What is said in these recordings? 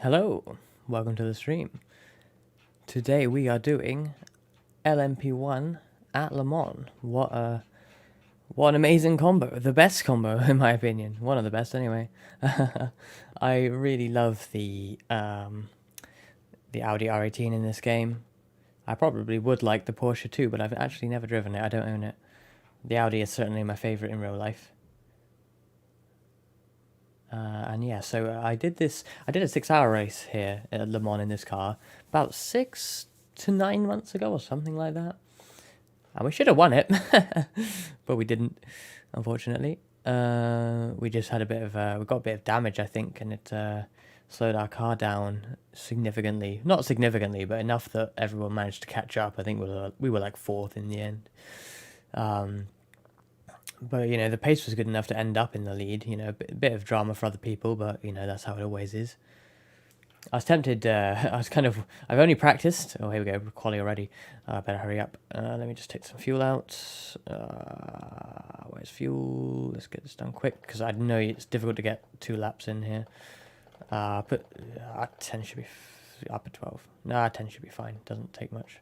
Hello, welcome to the stream. Today we are doing LMP1 at Le Mans. What an amazing combo. The best combo in my opinion. One of the best anyway. I really love the Audi R18 in this game. I probably would like the Porsche too, but I've actually never driven it. I don't own it. The Audi is certainly my favorite in real life. And yeah, so I did a 6-hour race here at Le Mans in this car about 6 to 9 months ago or something like that. And we should have won it, but we didn't, unfortunately. We just had we got a bit of damage, I think, and it slowed our car down significantly. Not significantly, but enough that everyone managed to catch up. I think we were like 4th in the end. But, you know, the pace was good enough to end up in the lead, you know, a bit of drama for other people, but, you know, that's how it always is. I was tempted, I've only practiced. Oh, here we go, we're quali already. Better hurry up. Let me just take some fuel out. Where's fuel? Let's get this done quick, because I know it's difficult to get 2 laps in here. 10 should be, up at 12. Nah, 10 should be fine, doesn't take much.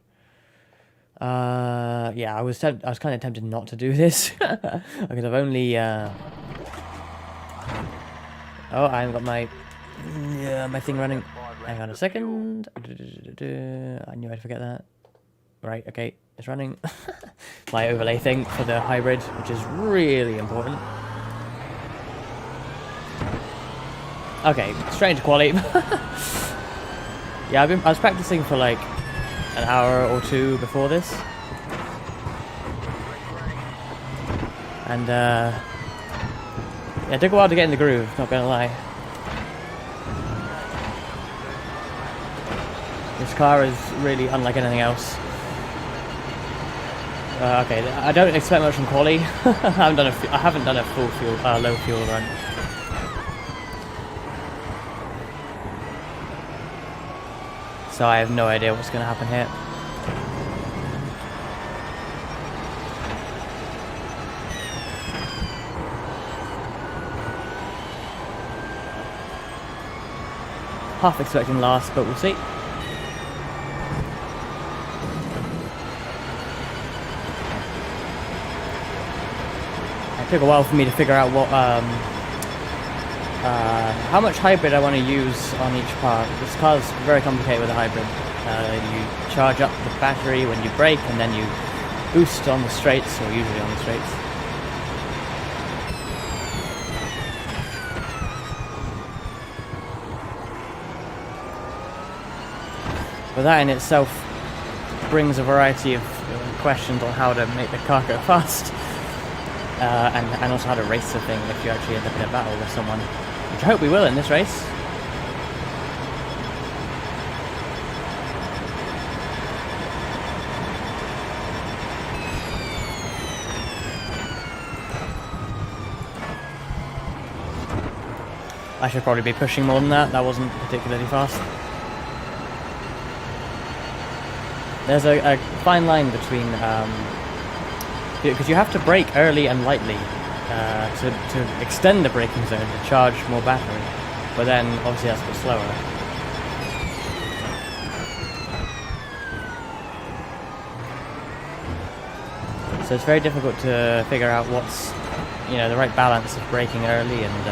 Yeah, I was kind of tempted not to do this because I've only oh, I haven't got my thing running. Hang on a second. I knew I'd forget that. Right, okay, it's running. My overlay thing for the hybrid, which is really important. Okay, straight into quali. Yeah, I was practicing for like an hour or 2 before this, and yeah, it took a while to get in the groove, not gonna lie. This car is really unlike anything else. Okay, I don't expect much from quali. I haven't done a full fuel, low fuel run. So I have no idea what's going to happen here. Half expecting last, but we'll see. It took a while for me to figure out what how much hybrid I want to use on each part. This car is very complicated with a hybrid. You charge up the battery when you brake, and then you boost on the straights, or usually on the straights. But that in itself brings a variety of questions on how to make the car go fast, and also how to race the thing if you actually end up in a battle with someone. Which I hope we will in this race. I should probably be pushing more than that. That wasn't particularly fast. There's a fine line between because you have to brake early and lightly to extend the braking zone to charge more battery, but then obviously that's a bit slower. So it's very difficult to figure out what's, you know, the right balance of braking early and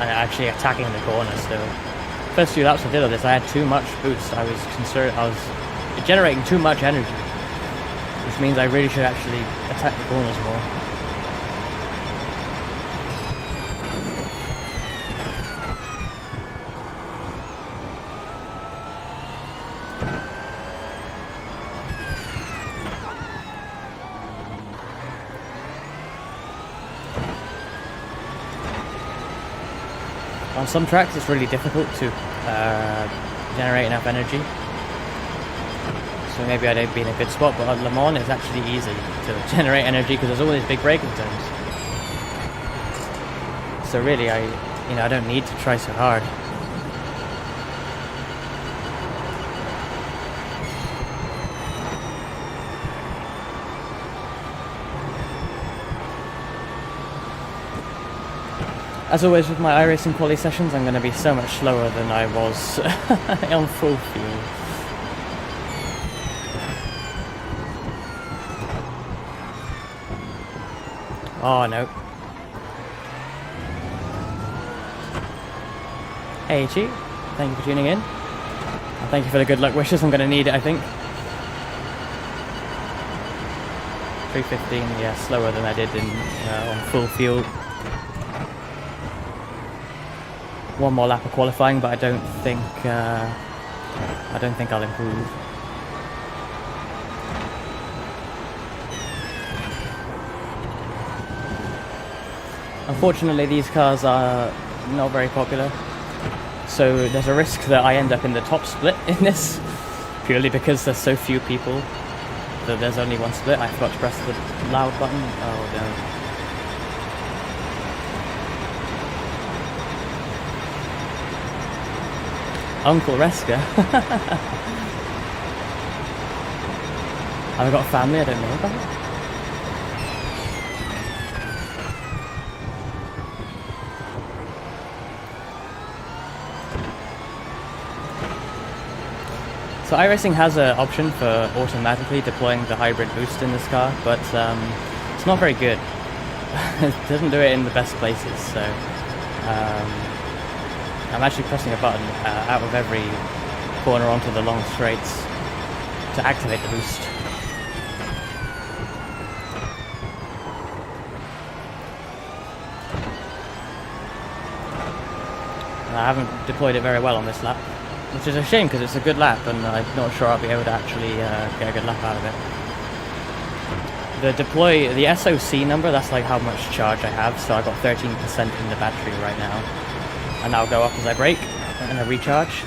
actually attacking the corner still. First few laps I did of this, I had too much boost. I was generating too much energy, which means I really should actually attack the corners more. On some tracks it's really difficult to generate enough energy, so maybe I'd be in a good spot, but at Le Mans it's actually easy to generate energy because there's all these big braking zones. So really I don't need to try so hard. As always with my iRacing quali sessions, I'm going to be so much slower than I was on full fuel. Oh no. Hey Chi, thank you for tuning in. And thank you for the good luck wishes, I'm going to need it I think. 3:15, yeah, slower than I did on full fuel. One more lap of qualifying, but I don't think I'll improve. Unfortunately, these cars are not very popular, so there's a risk that I end up in the top split in this, purely because there's so few people that there's only one split. I forgot to press the loud button. Oh no. Uncle Reska. Have I got a family I don't know about? So iRacing has an option for automatically deploying the hybrid boost in this car, but it's not very good. It doesn't do it in the best places, so I'm actually pressing a button out of every corner onto the long straights to activate the boost. And I haven't deployed it very well on this lap, which is a shame because it's a good lap and I'm not sure I'll be able to actually get a good lap out of it. The SOC number, that's like how much charge I have, so I've got 13% in the battery right now. And that'll go up as I brake and I recharge.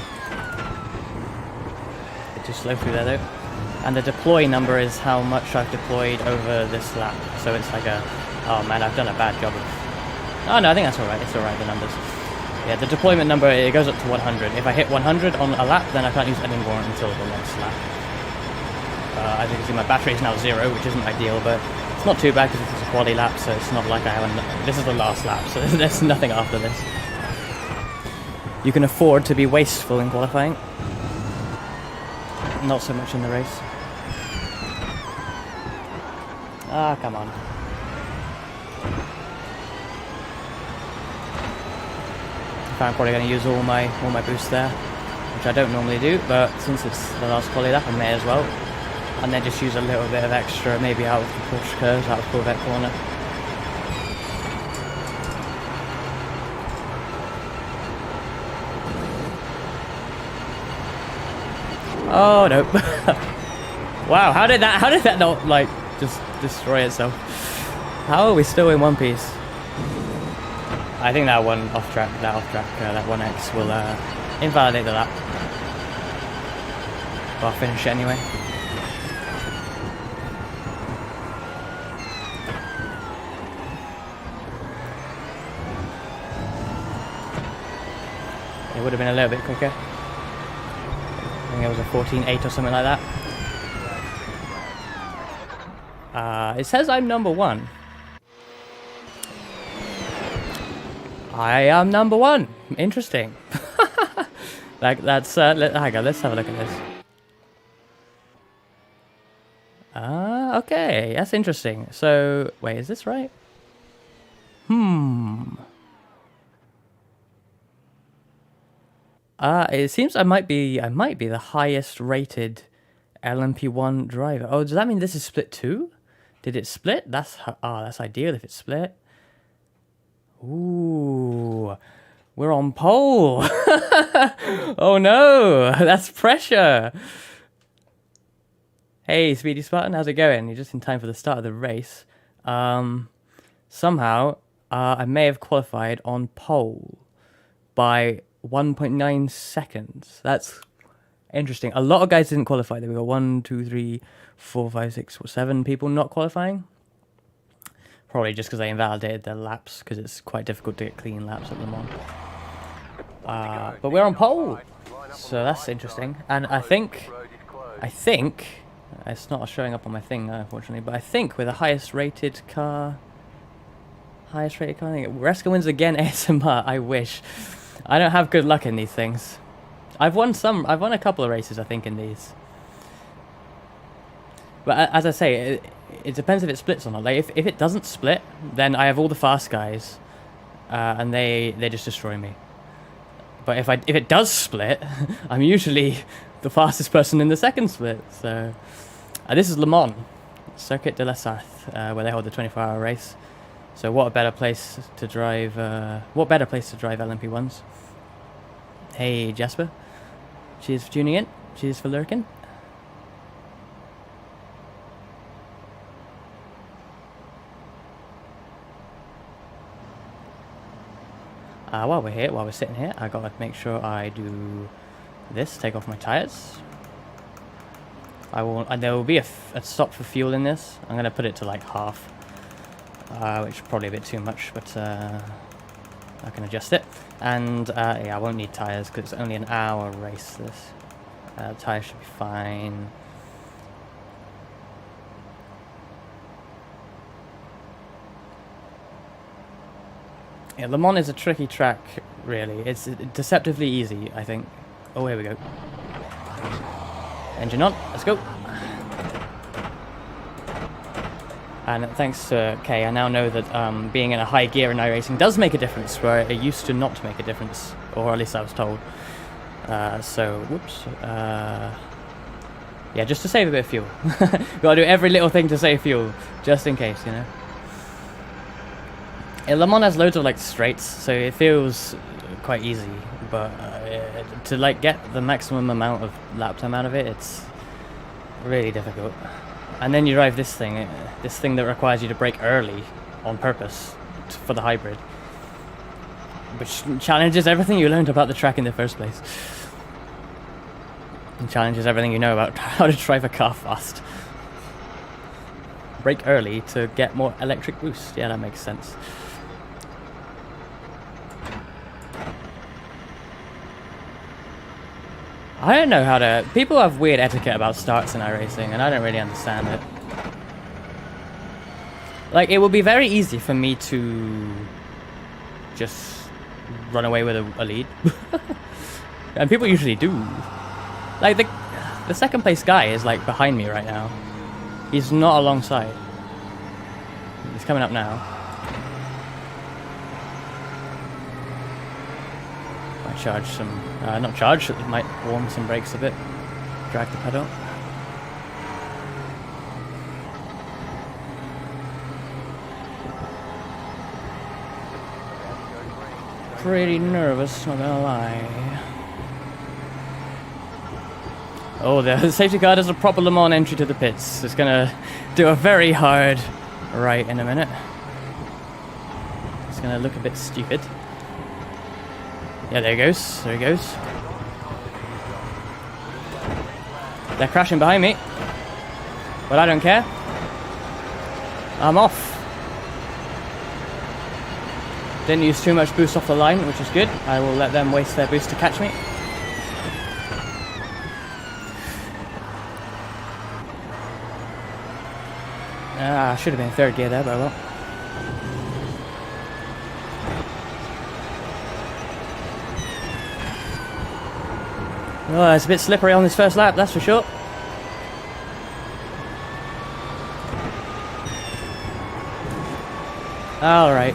It's just slow through there though. And the deploy number is how much I've deployed over this lap. So it's like oh man, I've done a bad job of... Oh no, I think that's alright, it's alright, the numbers. Yeah, the deployment number, it goes up to 100. If I hit 100 on a lap, then I can't use it anymore until the next lap. As you can see, my battery is now 0, which isn't ideal, but it's not too bad because it's a quali lap, so it's not like I haven't... This is the last lap, so there's nothing after this. You can afford to be wasteful in qualifying. Not so much in the race. Ah, come on. I'm probably going to use all my boost there, which I don't normally do, but since it's the last quali lap, I may as well. And then just use a little bit of extra, maybe out of the Porsche curves, out of Corvette corner. Oh no! Wow, how did that not like just destroy itself? How are we still in one piece? I think that one that 1X will invalidate the lap. But I'll finish it anyway. It would have been a little bit quicker. I think it was a 14.8 or something like that. It says I'm number 1. I am number 1. Interesting. Like that's hang on, let's have a look at this. Okay, that's interesting. So wait, is this right? It seems I might be the highest rated LMP1 driver. Oh, does that mean this is split 2? Did it split? That's ideal if it's split. Ooh, we're on pole. Oh no, that's pressure. Hey, Speedy Spartan, how's it going? You're just in time for the start of the race. Somehow, I may have qualified on pole by 1.9 seconds. That's interesting. A lot of guys didn't qualify. There were 1, 2, 3, 4, 5, 6, 7 people not qualifying. Probably just because they invalidated their laps, because it's quite difficult to get clean laps at Le Mans. But we're on pole, so that's interesting. And I think it's not showing up on my thing, unfortunately. But I think we're the highest rated car. Highest rated car. Reska wins again. ASMR. I wish. I don't have good luck in these things. I've won a couple of races, I think, in these. But as I say, it depends if it splits or not. Like if it doesn't split, then I have all the fast guys, and they just destroy me. But if it does split, I'm usually the fastest person in the second split. So this is Le Mans, Circuit de la Sarthe, where they hold the 24-hour race. So what better place to drive LMP1s? Hey Jasper, cheers for tuning in. Cheers for lurking. While we're sitting here, I gotta make sure I do this. Take off my tires. There will be a stop for fuel in this. I'm gonna put it to like half, which is probably a bit too much, but I can adjust it. And yeah, I won't need tires because it's only an hour race. This tires should be fine. Yeah, Le Mans is a tricky track, really. It's deceptively easy, I think. Oh, here we go. Engine on, let's go. And thanks to Kay, I now know that being in a high gear in iRacing does make a difference, where it used to not make a difference, or at least I was told. So, whoops. Yeah, just to save a bit of fuel. Gotta do every little thing to save fuel, just in case, you know. Yeah, Le Mans has loads of like straights, so it feels quite easy, but to like get the maximum amount of lap time out of it, it's really difficult. And then you drive this thing that requires you to brake early on purpose for the hybrid, which challenges everything you learned about the track in the first place. And challenges everything you know about how to drive a car fast. Brake early to get more electric boost. Yeah, that makes sense. I don't know how to... People have weird etiquette about starts in iRacing, and I don't really understand it. Like, it would be very easy for me to just run away with a lead. And people usually do. Like, the second place guy is, like, behind me right now. He's not alongside. He's coming up now. Might charge some... not charge, it might warm some brakes a bit. Drag the pedal. Pretty nervous, not gonna lie. Oh, the safety car does a proper Le Mans entry to the pits. It's gonna do a very hard right in a minute. It's gonna look a bit stupid. Yeah, there he goes. There he goes. They're crashing behind me. But I don't care. I'm off. Didn't use too much boost off the line, which is good. I will let them waste their boost to catch me. I should have been in third gear there, but well. Oh, it's a bit slippery on this first lap, that's for sure. Alright.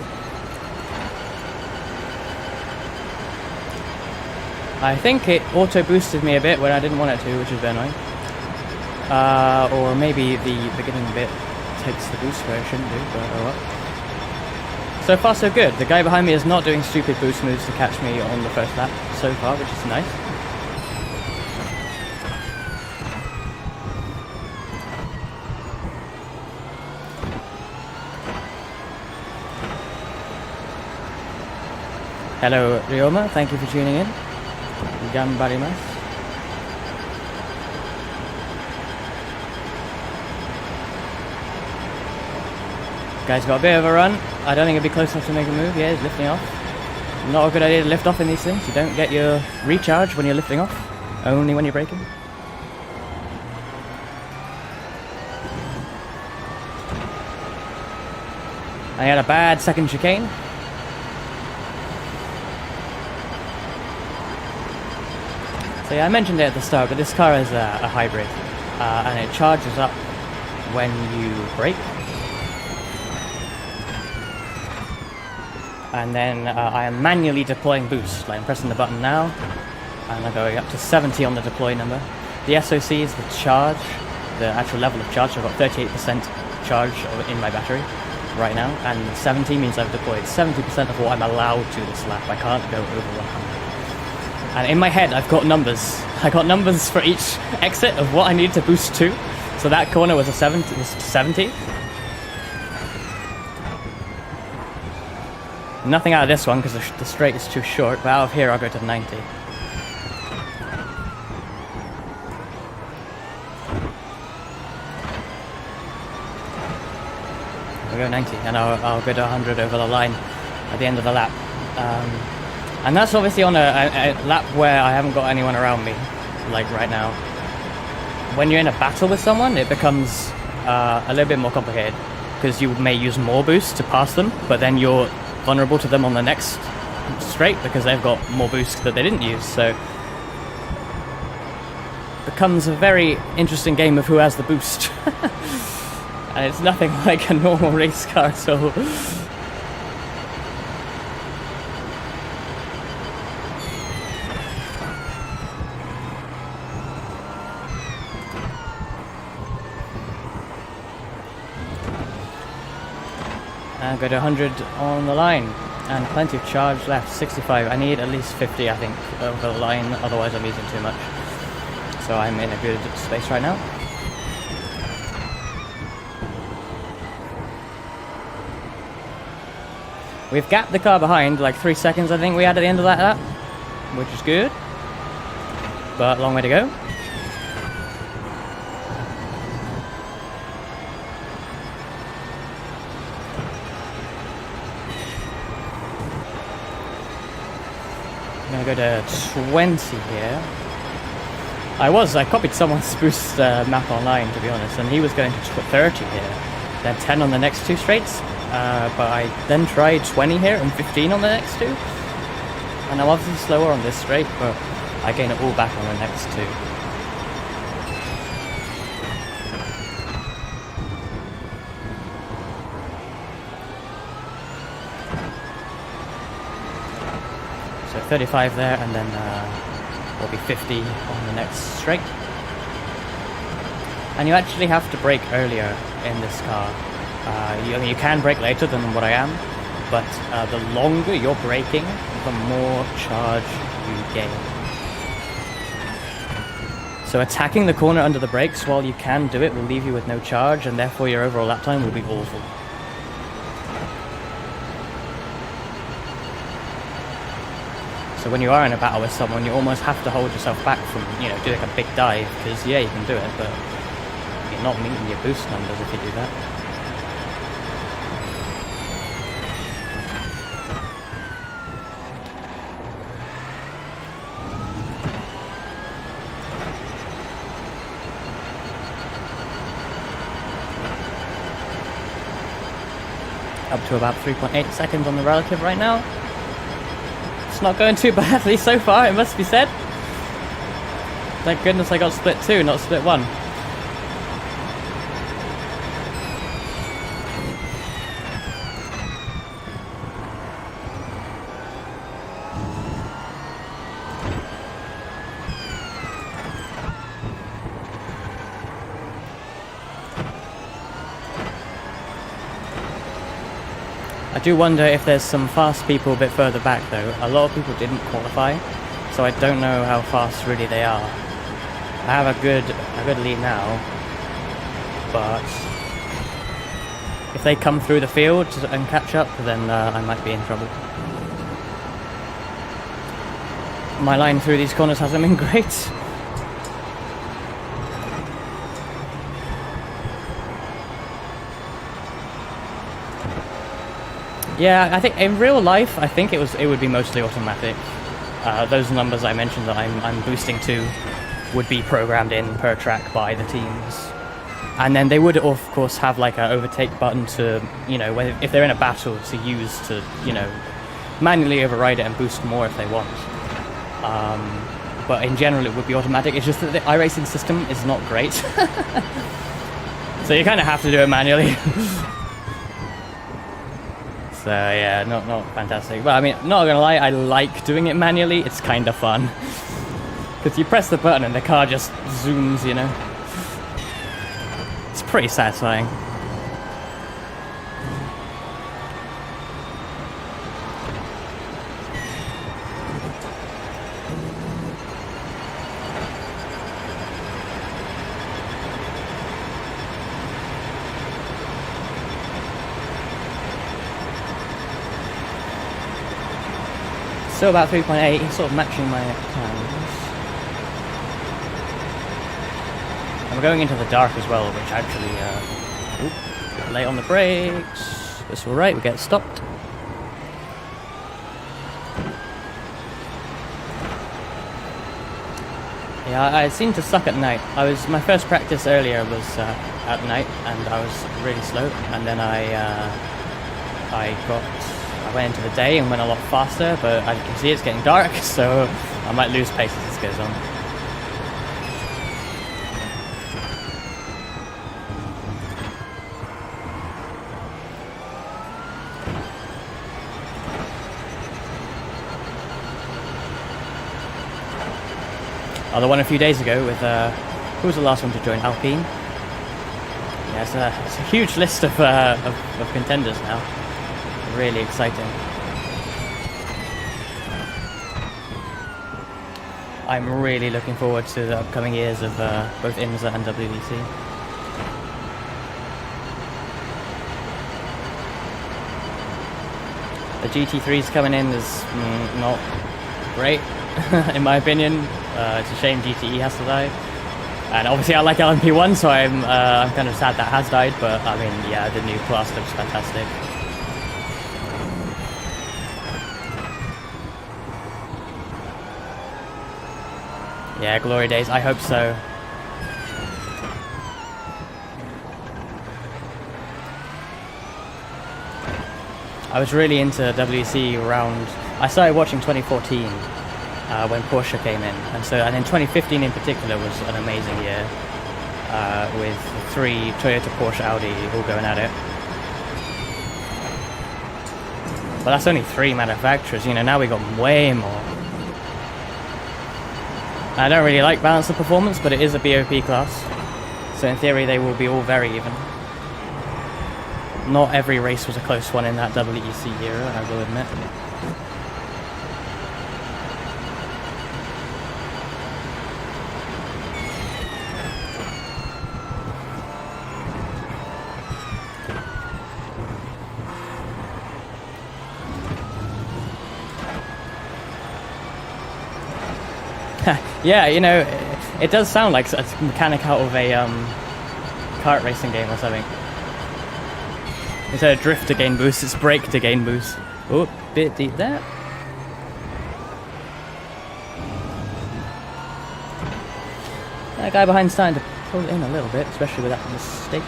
I think it auto-boosted me a bit when I didn't want it to, which is very annoying. Or maybe the beginning bit takes the boost where it shouldn't do, but oh well. So far so good. The guy behind me is not doing stupid boost moves to catch me on the first lap so far, which is nice. Hello Ryoma, thank you for tuning in. Ganbarimasu. Guy's got a bit of a run. I don't think it'll be close enough to make a move. Yeah, he's lifting off. Not a good idea to lift off in these things. You don't get your recharge when you're lifting off. Only when you're braking. I had a bad second chicane. So yeah, I mentioned it at the start, but this car is a hybrid, and it charges up when you brake. And then I am manually deploying boost. Like I'm pressing the button now, and I'm going up to 70 on the deploy number. The SOC is the charge, the actual level of charge. So I've got 38% charge in my battery right now, and 70 means I've deployed 70% of what I'm allowed to this lap. I can't go over 100. And in my head, I've got numbers. I got numbers for each exit of what I need to boost to. So that corner was a 70. Nothing out of this one because the straight is too short, but out of here I'll go to 90. I'll go 90 and I'll go to 100 over the line at the end of the lap. And that's obviously on a lap where I haven't got anyone around me, like right now. When you're in a battle with someone, it becomes a little bit more complicated because you may use more boost to pass them, but then you're vulnerable to them on the next straight because they've got more boost that they didn't use. So it becomes a very interesting game of who has the boost. And it's nothing like a normal race car at all. Go to 100 on the line, and plenty of charge left, 65. I need at least 50, I think, over the line, otherwise I'm using too much. So I'm in a good space right now. We've gapped the car behind, like 3 seconds I think we had at the end of that lap, which is good, but long way to go. I'm gonna go to 20 here. I copied someone's boost map online, to be honest, and he was going to 30 here, then 10 on the next two straights, but I then tried 20 here and 15 on the next two, and I'm obviously slower on this straight, but I gain it all back on the next two. So 35 there, and then will be 50 on the next straight. And you actually have to brake earlier in this car. You can brake later than what I am, but the longer you're braking, the more charge you gain. So attacking the corner under the brakes while you can do it will leave you with no charge, and therefore your overall lap time will be awful. So when you are in a battle with someone, you almost have to hold yourself back from, doing a big dive, because yeah, you can do it, but you're not meeting your boost numbers if you do that. Up to about 3.8 seconds on the relative right now. It's not going too badly so far, it must be said. Thank goodness I got split 2, not split 1. I do wonder if there's some fast people a bit further back though. A lot of people didn't qualify, so I don't know how fast really they are. I have a good lead now, but if they come through the field and catch up, then I might be in trouble. My line through these corners hasn't been great. Yeah, I think in real life, I think it would be mostly automatic. Those numbers I mentioned that I'm boosting to would be programmed in per track by the teams. And then they would, of course, have like an overtake button to, you know, if they're in a battle, to use to, you know, manually override it and boost more if they want. But in general, it would be automatic. It's just that the iRacing system is not great. So you kind of have to do it manually. So yeah, not fantastic. But I mean, not gonna lie, I like doing it manually. It's kind of fun. Because you press the button and the car just zooms, you know. It's pretty satisfying. Still about 3.8, sort of matching my plans. And we're going into the dark as well, which actually, a bit late on the brakes. It's alright, we get stopped. Yeah, I seem to suck at night. My first practice earlier was at night, and I was really slow, and then I went into the day and went a lot faster, but as you can see it's getting dark, so I might lose pace as this goes on. Oh, the one a few days ago with, who was the last one to join? Alpine? Yeah, it's a huge list of contenders now. Really exciting. I'm really looking forward to the upcoming years of both IMSA and WEC. The GT3's coming in is not great, in my opinion. It's a shame GTE has to die. And obviously I like LMP1, so I'm kind of sad that has died, but I mean, yeah, the new class looks fantastic. Yeah, glory days, I hope so. I was really into WEC around, I started watching 2014 when Porsche came in, and then 2015 in particular was an amazing year with 3 Toyota, Porsche, Audi all going at it. But that's only 3 manufacturers, you know, now we got way more. I don't really like balance of performance, but it is a BOP class, so in theory they will be all very even. Not every race was a close one in that WEC era, I will admit. Yeah, you know, it does sound like a mechanic out of a kart racing game or something. Instead of drift to gain boost, it's brake to gain boost. Oh, bit deep there. That guy behind's starting to pull it in a little bit, especially with that mistake.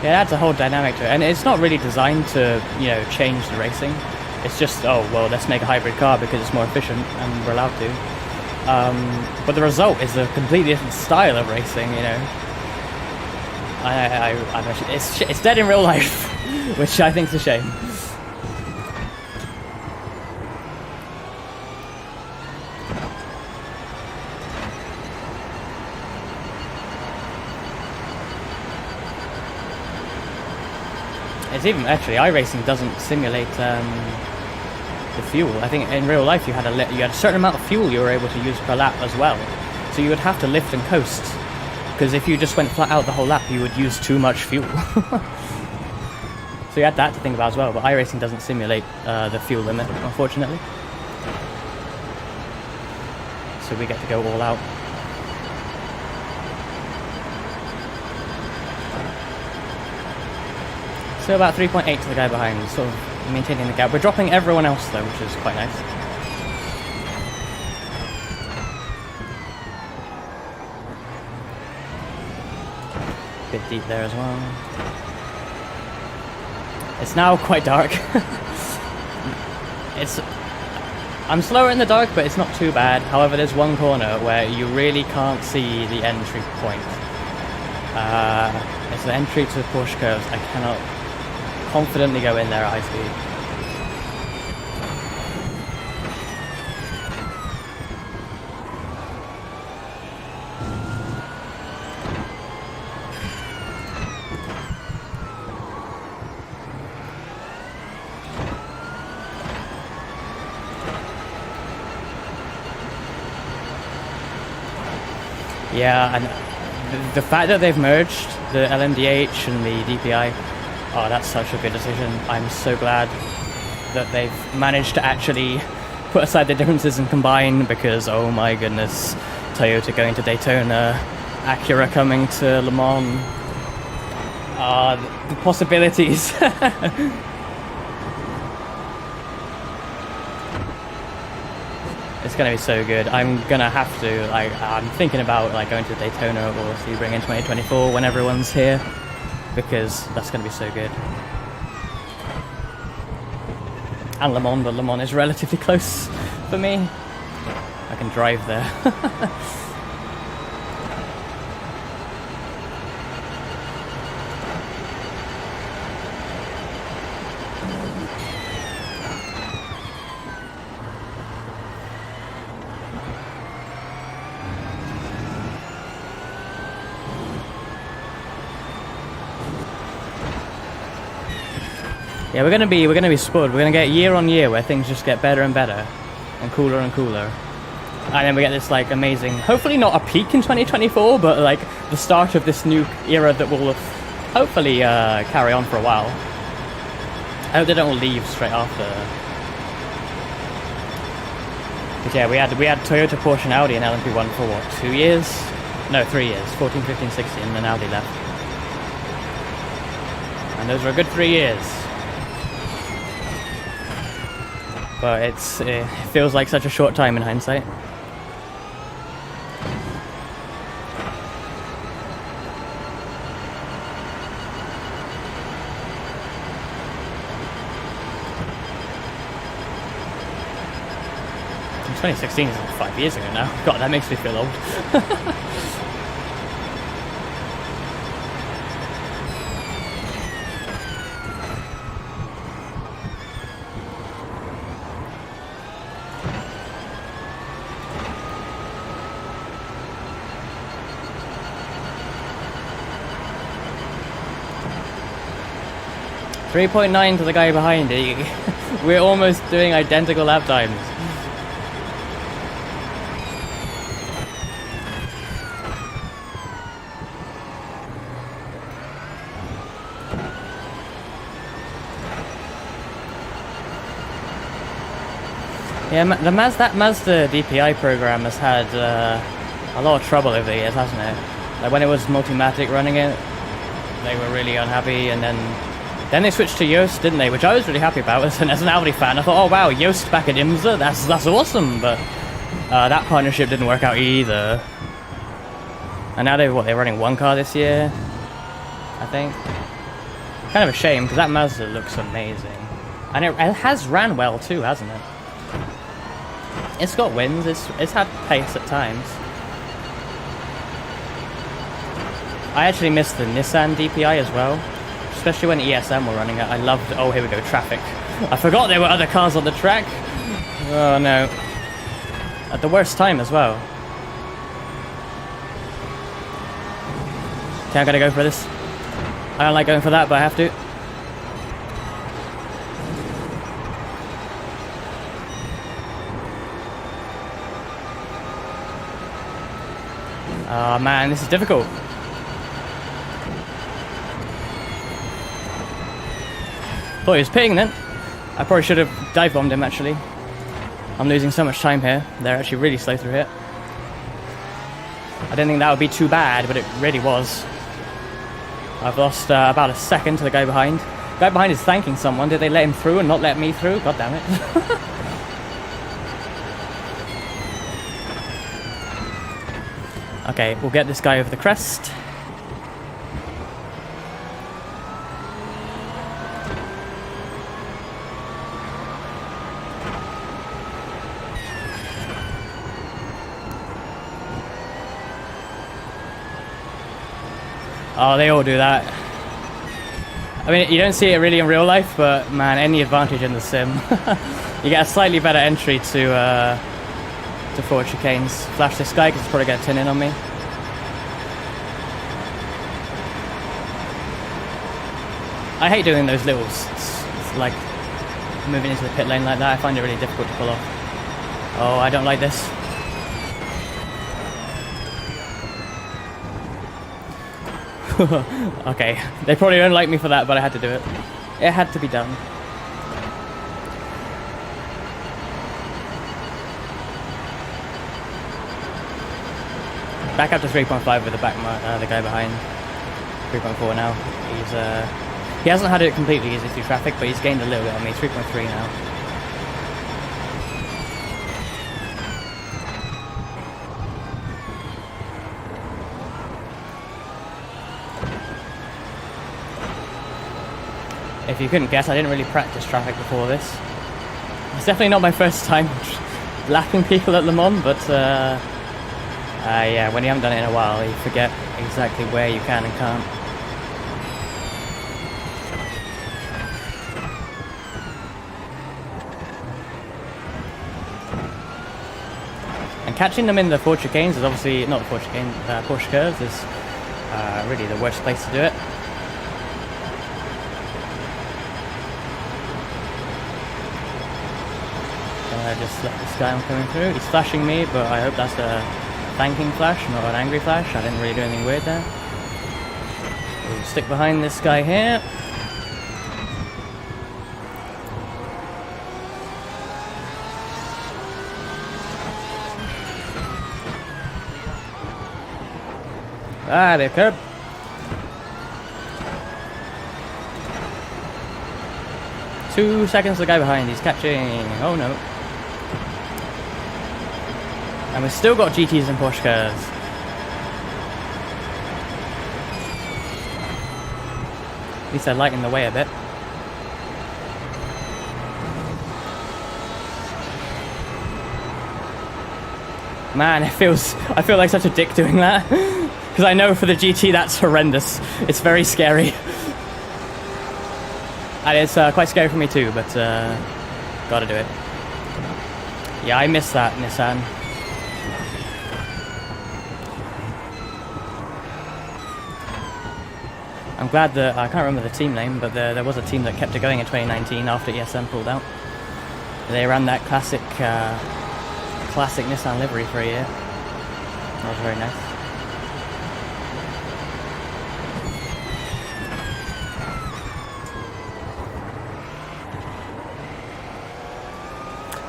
Yeah, that's a whole dynamic to it, and it's not really designed to, you know, change the racing. It's just, oh, well, let's make a hybrid car because it's more efficient and we're allowed to. But the result is a completely different style of racing, you know. It's dead in real life, which I think is a shame. It's even, actually, iRacing doesn't simulate the fuel. I think in real life you had a certain amount of fuel you were able to use per lap as well. So you would have to lift and coast, because if you just went flat out the whole lap, you would use too much fuel. So you had that to think about as well, but iRacing doesn't simulate the fuel limit, unfortunately. So we get to go all out. So about 3.8 to the guy behind, sort of maintaining the gap. We're dropping everyone else though, which is quite nice. Bit deep there as well. It's now quite dark. I'm slower in the dark, but it's not too bad. However, there's one corner where you really can't see the entry point. It's the entry to Porsche curves. I cannot confidently go in there at high speed. Yeah, and the fact that they've merged the LMDH and the DPI, oh, that's such a good decision. I'm so glad that they've managed to actually put aside the differences and combine, because oh my goodness, Toyota going to Daytona, Acura coming to Le Mans, the possibilities. It's gonna be so good. I'm gonna have to, like, I'm thinking about like going to Daytona or Sebring in 2024 when everyone's here, because that's gonna be so good. And Le Mans, but Le Mans is relatively close for me. I can drive there. Yeah, we're gonna be spoiled. We're gonna get year on year where things just get better and better, and cooler, and then we get this like amazing, hopefully not a peak in 2024, but like the start of this new era that will hopefully carry on for a while. I hope they don't all leave straight after. But yeah, we had Toyota, Porsche, and Audi in LMP1 for what, 2 years? No, 3 years. 14, 15, 16, and then Audi left. And those were a good 3 years. But it feels like such a short time in hindsight. In 2016 is like 5 years ago now. God, that makes me feel old. 3.9 to the guy behind it. We're almost doing identical lap times. Yeah, that Mazda DPI program has had a lot of trouble over the years, hasn't it? Like when it was Multimatic running it, they were really unhappy, and then they switched to Yoast, didn't they? Which I was really happy about. As an Audi fan, I thought, oh wow, Yoast back at IMSA, that's awesome. But that partnership didn't work out either. And now they're running one car this year, I think. Kind of a shame, because that Mazda looks amazing, and it has ran well too, hasn't it? It's got wins. It's had pace at times. I actually missed the Nissan DPI as well, especially when ESM were running it. I loved. Oh, here we go, traffic. I forgot there were other cars on the track. Oh no! At the worst time as well. Okay, I'm gonna go for this. I don't like going for that, but I have to. Oh man, this is difficult. Thought he was pitting then. I probably should have dive bombed him actually. I'm losing so much time here. They're actually really slow through here. I didn't think that would be too bad, but it really was. I've lost about a second to the guy behind. Guy behind is thanking someone. Did they let him through and not let me through? God damn it. Okay, we'll get this guy over the crest. Oh, they all do that. I mean, you don't see it really in real life, but man, any advantage in the sim. You get a slightly better entry to forward chicanes. Flash this guy because he's probably going to tin in on me. I hate doing those little, like, moving into the pit lane like that. I find it really difficult to pull off. Oh, I don't like this. Okay, they probably don't like me for that, but I had to do it. It had to be done. Back up to 3.5 with the the guy behind. 3.4 now. He hasn't had it completely easy through traffic, but he's gained a little bit on me. 3.3 now. If you couldn't guess, I didn't really practice traffic before this. It's definitely not my first time lapping people at Le Mans, but yeah, when you haven't done it in a while, you forget exactly where you can and can't. And catching them in the Ford chicanes is obviously, not the Ford chicane, Porsche curves is really the worst place to do it. Just let this guy coming through. He's flashing me, but I hope that's a thanking flash, not an angry flash. I didn't really do anything weird there. We'll stick behind this guy here. Ah, there, curb. Two seconds to the guy behind. He's catching. Oh no. And we've still got GTs and Porsche curves. At least they're lighting the way a bit. Man, I feel like such a dick doing that. Because I know for the GT that's horrendous. It's very scary. And it's quite scary for me too, but gotta do it. Yeah, I missed that Nissan. I'm glad that, I can't remember the team name, but there was a team that kept it going in 2019 after ESM pulled out. They ran that classic Nissan livery for a year. That was very nice.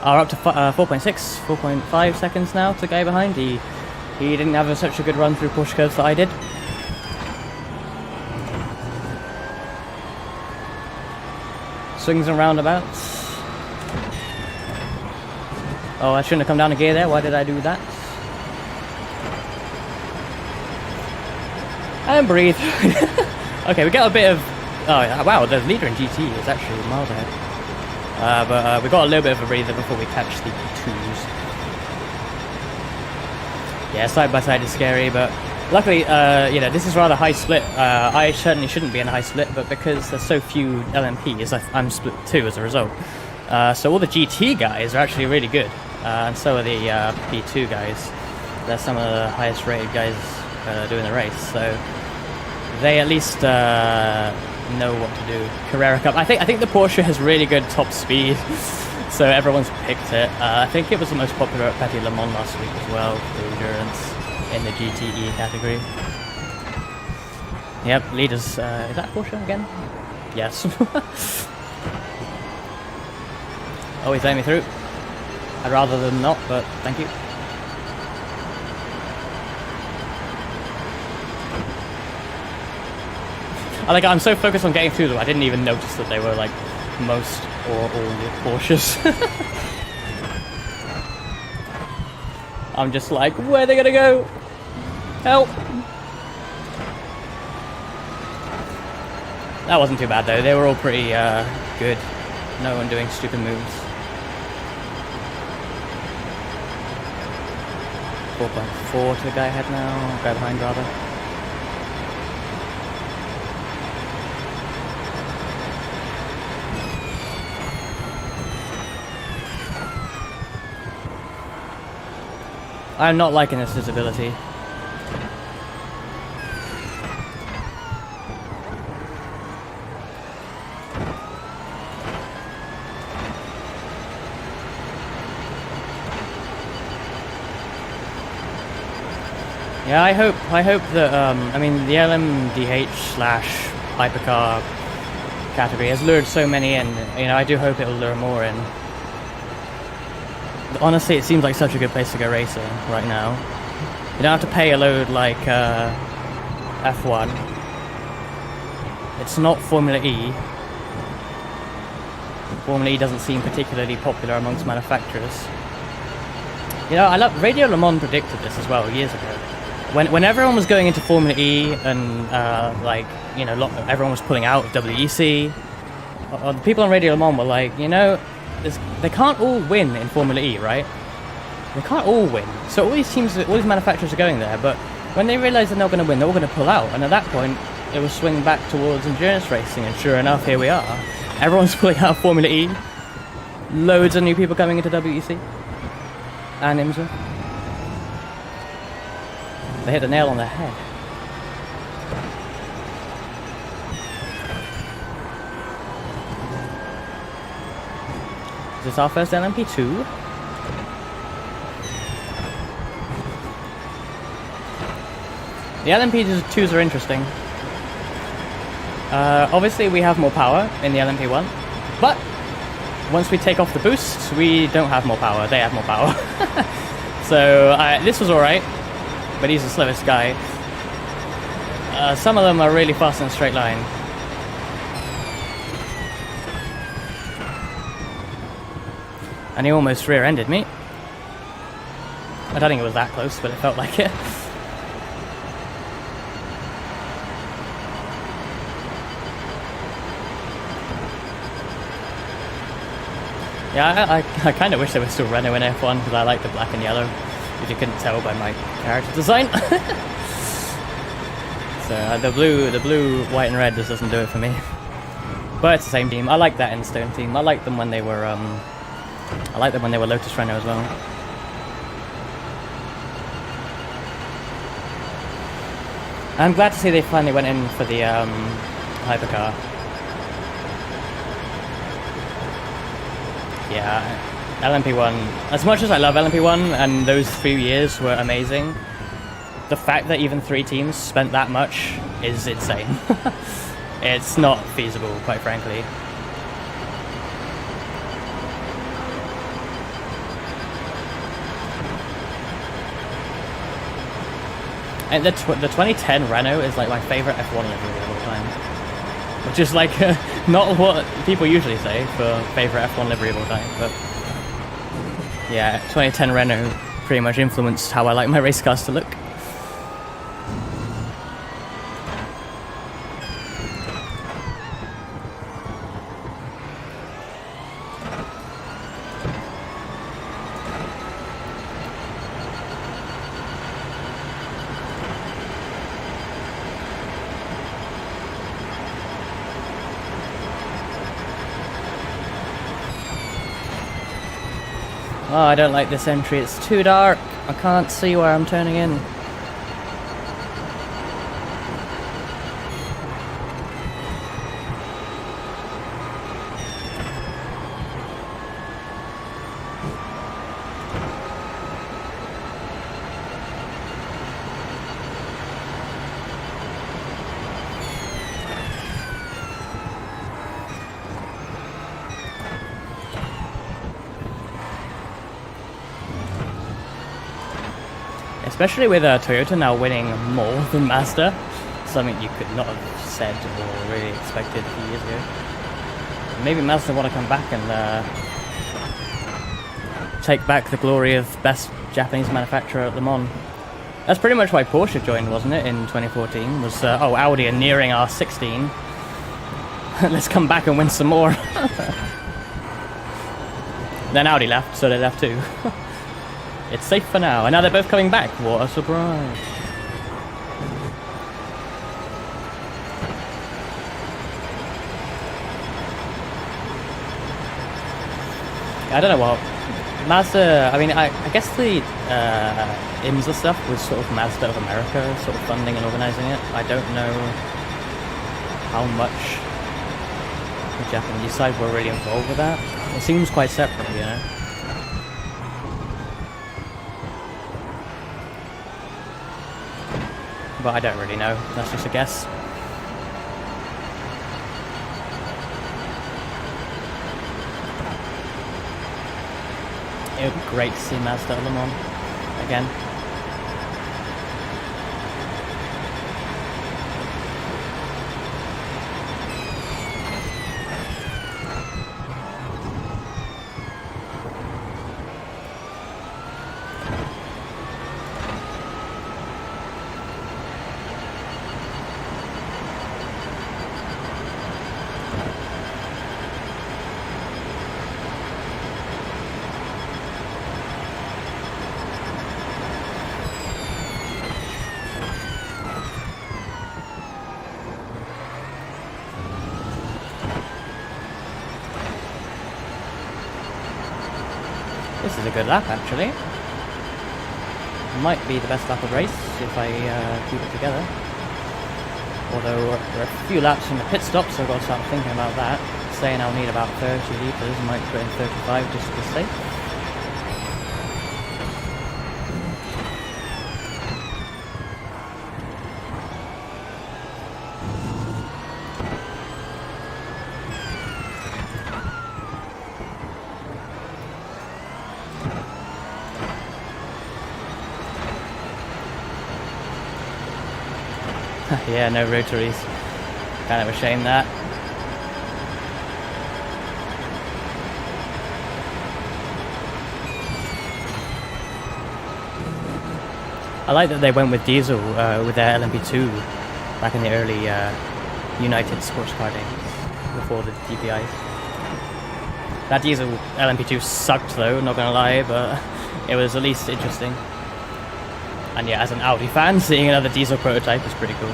Are up to 4.5 seconds now to the guy behind. He didn't have such a good run through Porsche curves that I did. Swings and roundabouts. Oh, I shouldn't have come down a gear there. Why did I do that? And breathe. Okay, we got a bit of... Oh, wow, the leader in GT is actually miles ahead. But we got a little bit of a breather before we catch the twos. Yeah, side by side is scary, but luckily, you know, this is rather high split. I certainly shouldn't be in a high split, but because there's so few LMPs, I'm split 2 as a result. So all the GT guys are actually really good, and so are the P2 guys. They're some of the highest rated guys doing the race, so they at least know what to do. Carrera Cup. I think the Porsche has really good top speed, so everyone's picked it. I think it was the most popular at Petit Le Mans last week as well, the endurance in the GTE category. Yep, leaders. Is that Porsche again? Yes. Oh, he's letting me through. I'd rather than not, but thank you. I'm so focused on getting through them, I didn't even notice that they were like most or all the Porsches. I'm just like, where are they gonna go? Help! That wasn't too bad though, they were all pretty good. No one doing stupid moves. 4.4 to the guy ahead now, guy behind rather. I'm not liking this visibility. Yeah, I hope that I mean the LMDH / hypercar category has lured so many in. You know, I do hope it'll lure more in. Honestly, it seems like such a good place to go racing right now. You don't have to pay a load like F1. It's not Formula E. Formula E doesn't seem particularly popular amongst manufacturers. You know, Radio Le Mans predicted this as well years ago. When everyone was going into Formula E and like, you know, everyone was pulling out of WEC, the people on Radio Le Mans were like, you know, they can't all win in Formula E, right? They can't all win. So all these teams, all these manufacturers are going there, but when they realise they're not going to win, they're all going to pull out. And at that point, it will swing back towards endurance racing. And sure enough, here we are. Everyone's pulling out of Formula E. Loads of new people coming into WEC and IMSA. They hit the nail on the head. Is this our first LMP2? The LMP2s are interesting. Obviously we have more power in the LMP1, but once we take off the boost, we don't have more power, they have more power. So this was alright, but he's the slowest guy. Some of them are really fast in a straight line. And he almost rear-ended me. I don't think it was that close, but it felt like it. Yeah, I kind of wish there was still Renault in F1 because I like the black and yellow, if you couldn't tell by my character design. So the blue, white and red just doesn't do it for me. But it's the same team. I like that Enstone team. I liked them when they were Lotus Renault as well. I'm glad to see they finally went in for the hypercar. Yeah, LMP1. As much as I love LMP1 and those few years were amazing, the fact that even 3 teams spent that much is insane. It's not feasible, quite frankly. And the 2010 Renault is like my favorite F1 livery of all time, which is like not what people usually say for favorite F1 livery of all time. But yeah, 2010 Renault pretty much influenced how I like my race cars to look. Oh, I don't like this entry, it's too dark. I can't see where I'm turning in. Especially with Toyota now winning more than Mazda. something you could not have said or really expected a few years ago. Maybe Mazda want to come back and take back the glory of best Japanese manufacturer at Le Mans. That's pretty much why Porsche joined, wasn't it, in 2014? Was, oh, Audi are nearing R16. Let's come back and win some more. Then Audi left, so they left too. It's safe for now, and now they're both coming back. What a surprise. I don't know what Mazda, I mean, I guess the IMSA stuff was sort of Mazda of America sort of funding and organising it. I don't know how much the Japanese side were really involved with that. It seems quite separate, you know. But I don't really know, that's just a guess. It would be great to see Mazda at Le Mans again. This is a good lap, actually. Might be the best lap of the race if I keep it together. Although we're a few laps from the pit stop, so I've got to start thinking about that. Saying I'll need about 30 litres, might put in 35 just to be safe. Yeah, no rotaries. Kind of a shame that. I like that they went with diesel with their LMP2 back in the early United sports car days before the DPI. That diesel LMP2 sucked though, not gonna lie, but it was at least interesting. And yeah, as an Audi fan, seeing another diesel prototype is pretty cool.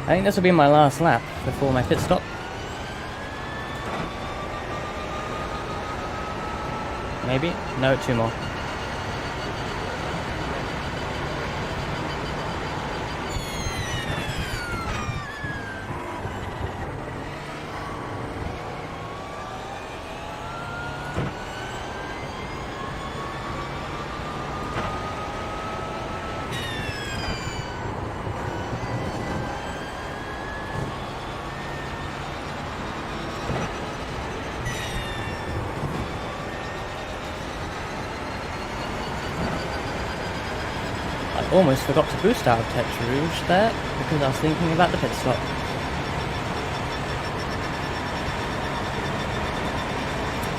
I think this will be my last lap before my pit stop. Maybe? No, 2 more. Almost forgot to boost out of Tete Rouge there because I was thinking about the pit stop.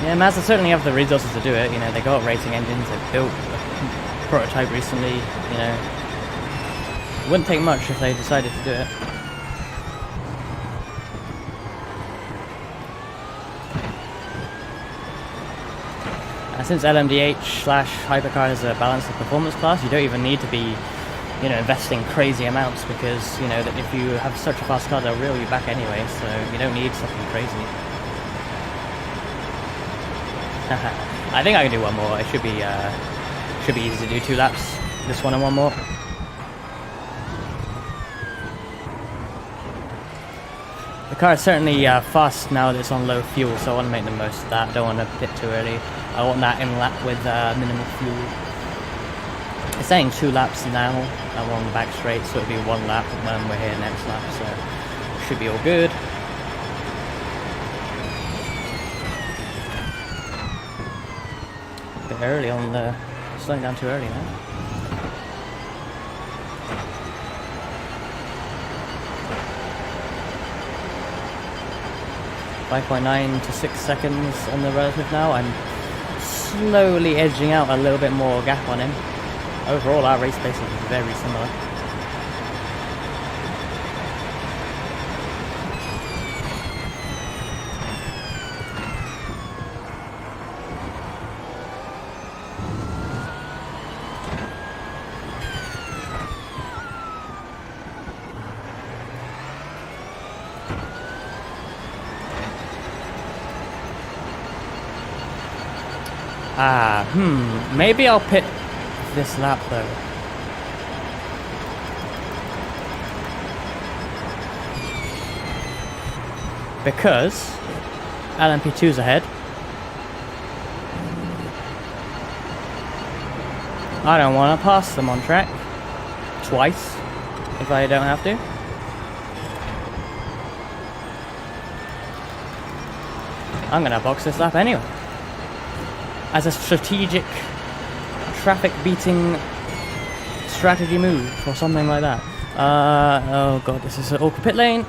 Yeah, Mazda certainly have the resources to do it. You know, they got racing engines, they've built a prototype recently. You know, it wouldn't take much if they decided to do it. And since LMDH/hypercar is a balanced performance class, you don't even need to be, you know, investing crazy amounts because, you know, that if you have such a fast car, they'll reel you back anyway, so you don't need something crazy. I think I can do one more. It should be easy to do 2 laps. This one and one more. The car is certainly fast now that it's on low fuel, so I want to make the most of that. I don't want to pit too early. I want that in lap with minimal fuel. It's saying 2 laps now. I'm on the back straight, so it'll be 1 lap when we're here next lap, so should be all good. early on the... slowing down too early now. .9 to 6 seconds on the relative now. I'm slowly edging out a little bit more gap on him. Overall, our race pace is very similar. Maybe I'll pit this lap though. Because LMP2's ahead. I don't want to pass them on track twice if I don't have to. I'm gonna box this lap anyway. As a strategic traffic beating strategy move or something like that. Oh god, this is an awkward pit lane.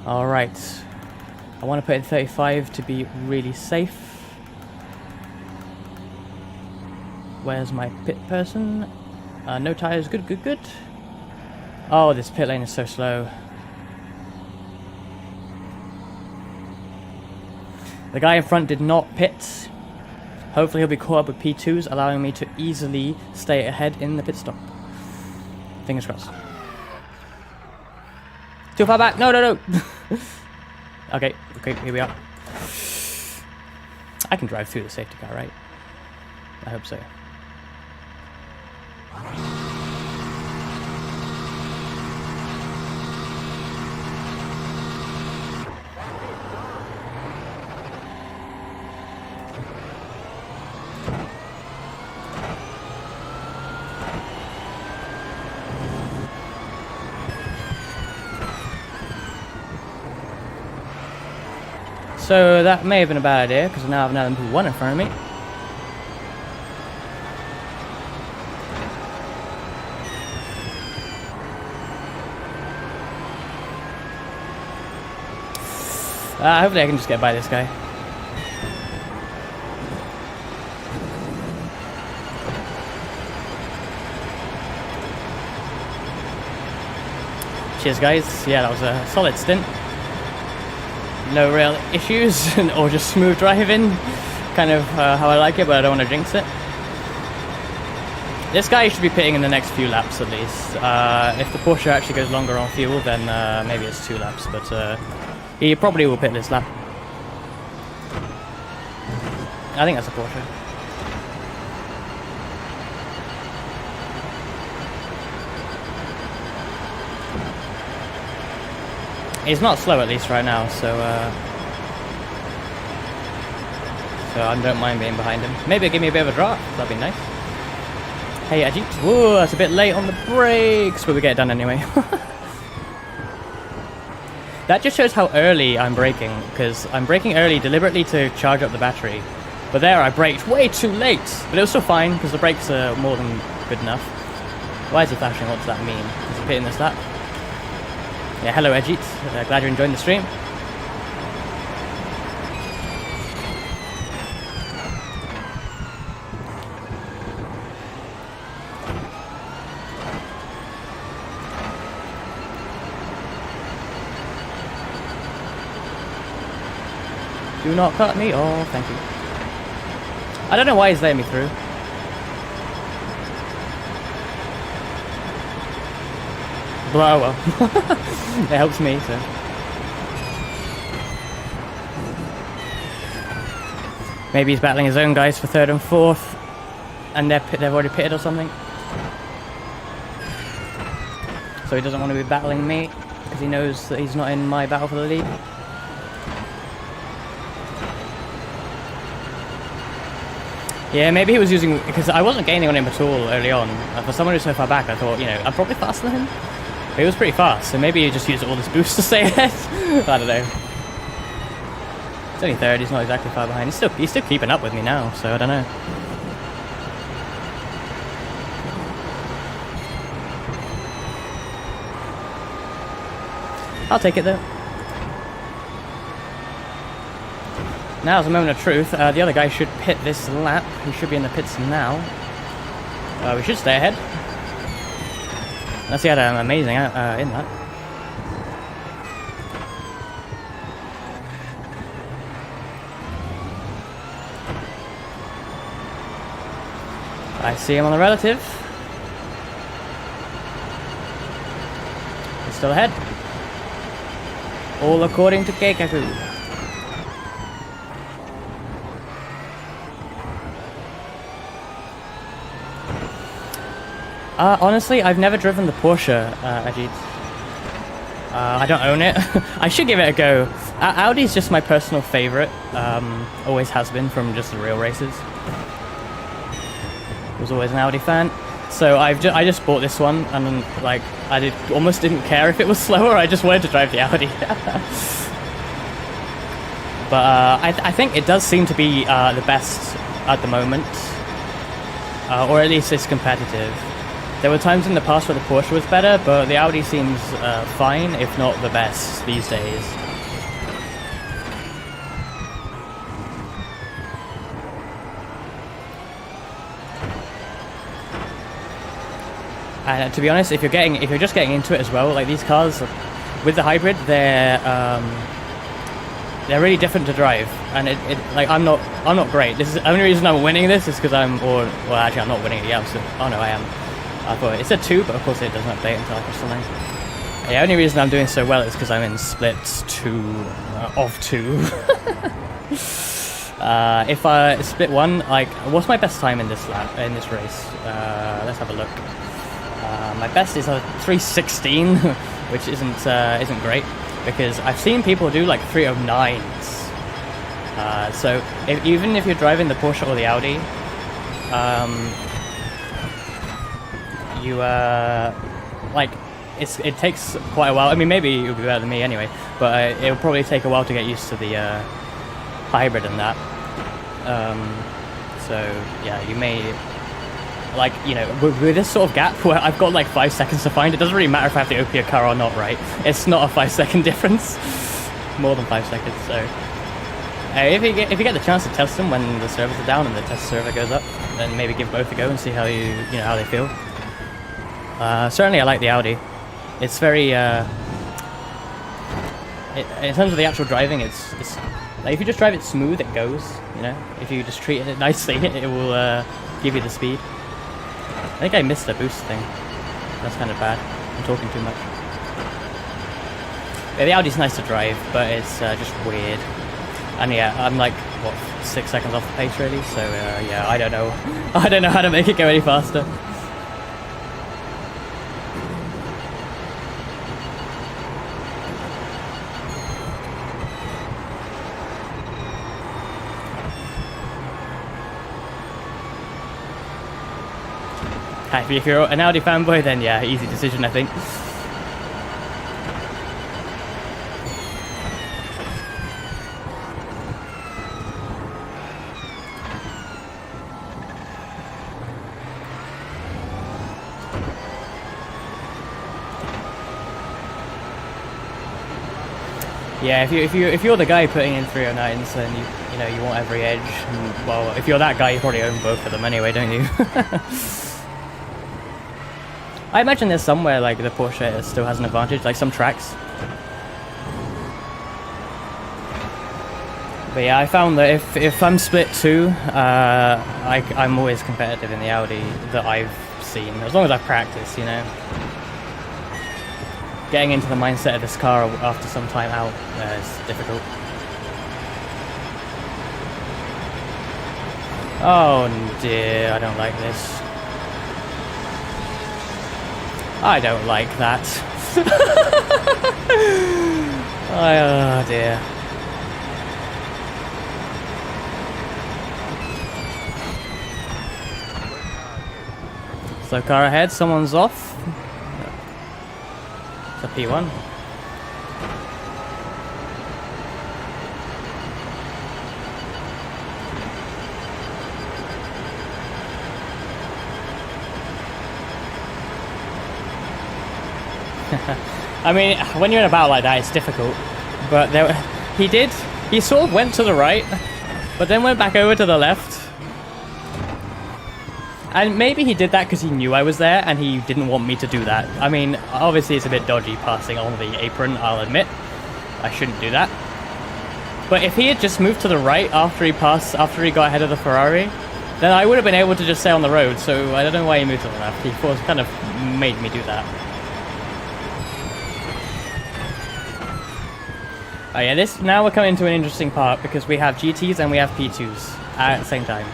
Alright. I want to put in 35 to be really safe. Where's my pit person? No tires, good, good, good. Oh, this pit lane is so slow. The guy in front did not pit. Hopefully he'll be caught up with P2s, allowing me to easily stay ahead in the pit stop. Fingers crossed. Too far back. No, no, no. Okay, here we are. I can drive through the safety car, right? I hope so. So that may have been a bad idea, because I now have an LMP1 in front of me. Hopefully I can just get by this guy. Cheers guys, yeah, that was a solid stint. No real issues, or just smooth driving, kind of how I like it, but I don't want to jinx it. This guy should be pitting in the next few laps at least. If the Porsche actually goes longer on fuel, then maybe it's 2 laps, but he probably will pit this lap. I think that's a Porsche. He's not slow at least right now, so I don't mind being behind him. Maybe it'll give me a bit of a draft, that'd be nice. Hey Ajit, whoa, that's a bit late on the brakes, but we get it done anyway. That just shows how early I'm braking, because I'm braking early deliberately to charge up the battery. But there I braked way too late, but it was still fine, because the brakes are more than good enough. Why is he flashing? What does that mean? Is he pitting this lap? Yeah, hello Ajit, glad you're enjoying the stream. Do not cut me off, thank you. I don't know why he's letting me through. But oh well. It helps me, so. Maybe he's battling his own guys for 3rd and 4th, and they've already pitted or something. So he doesn't want to be battling me, because he knows that he's not in my battle for the lead. Yeah, maybe he was using, because I wasn't gaining on him at all early on. For someone who's so far back, I thought, you know, I'm probably faster than him. But he was pretty fast, so maybe he just used all this boost to stay ahead. I don't know. He's only third, he's not exactly far behind. He's still keeping up with me now, so I don't know. I'll take it though. Now's a moment of truth. The other guy should pit this lap. He should be in the pits now. We should stay ahead. Unless he had an amazing in that. I see him on the relative. He's still ahead. All according to Keikaku. Honestly, I've never driven the Porsche, Ajit. I don't own it. I should give it a go. Audi's just my personal favorite. Always has been from just the real races. Was always an Audi fan. So I just bought this one, and then, like, almost didn't care if it was slower. I just wanted to drive the Audi. But I think it does seem to be the best at the moment, or at least it's competitive. There were times in the past where the Porsche was better, but the Audi seems fine, if not the best these days. And to be honest, if you're just getting into it as well, like these cars with the hybrid, they're really different to drive, and like I'm not great. This is the only reason I'm winning this is because well actually I'm not winning it. Yeah, oh no, I am. I thought it said 2, but of course it doesn't update until I push the line. The only reason I'm doing so well is because I'm in split 2 of 2. If I split 1, like, what's my best time in this race? Let's have a look. My best is a 3:16, which isn't great because I've seen people do like 3:09s. So even if you're driving the Porsche or the Audi, like it takes quite a while. I mean, maybe you'll be better than me anyway, but it'll probably take a while to get used to the hybrid and that. So yeah, you may, like, you know, with this sort of gap where I've got like 5 seconds to find, it doesn't really matter if I have to OP a car or not, right? It's not a 5-second difference, more than 5 seconds. So if you get the chance to test them when the servers are down and the test server goes up, then maybe give both a go and see how how they feel. Certainly I like the Audi. It's very in terms of the actual driving, it's like if you just drive it smooth, it goes, you know. If you just treat it nicely, it will give you the speed. I think I missed the boost thing. That's kind of bad. I'm talking too much. Yeah, the Audi's nice to drive, but it's just weird. And yeah, I'm like, what, 6 seconds off the pace really, so yeah, I don't know. I don't know how to make it go any faster. If you're an Audi fanboy, then yeah, easy decision, I think. Yeah, if you're the guy putting in 309s, then you know you want every edge. And, well, if you're that guy, you probably own both of them anyway, don't you? I imagine there's somewhere like the Porsche still has an advantage, like some tracks. But yeah, I found that if I'm split 2, I'm always competitive in the Audi that I've seen, as long as I practice, you know. Getting into the mindset of this car after some time out is difficult. Oh dear, I don't like this. I don't like that. Oh dear. Slow car ahead, someone's off. It's a P1. I mean, when you're in a battle like that, it's difficult. But he sort of went to the right, but then went back over to the left. And maybe he did that because he knew I was there and he didn't want me to do that. I mean, obviously it's a bit dodgy passing on the apron, I'll admit. I shouldn't do that. But if he had just moved to the right after he got ahead of the Ferrari, then I would have been able to just stay on the road. So I don't know why he moved to the left. He kind of made me do that. Oh yeah, now we're coming to an interesting part because we have GTs and we have P2s at the same time.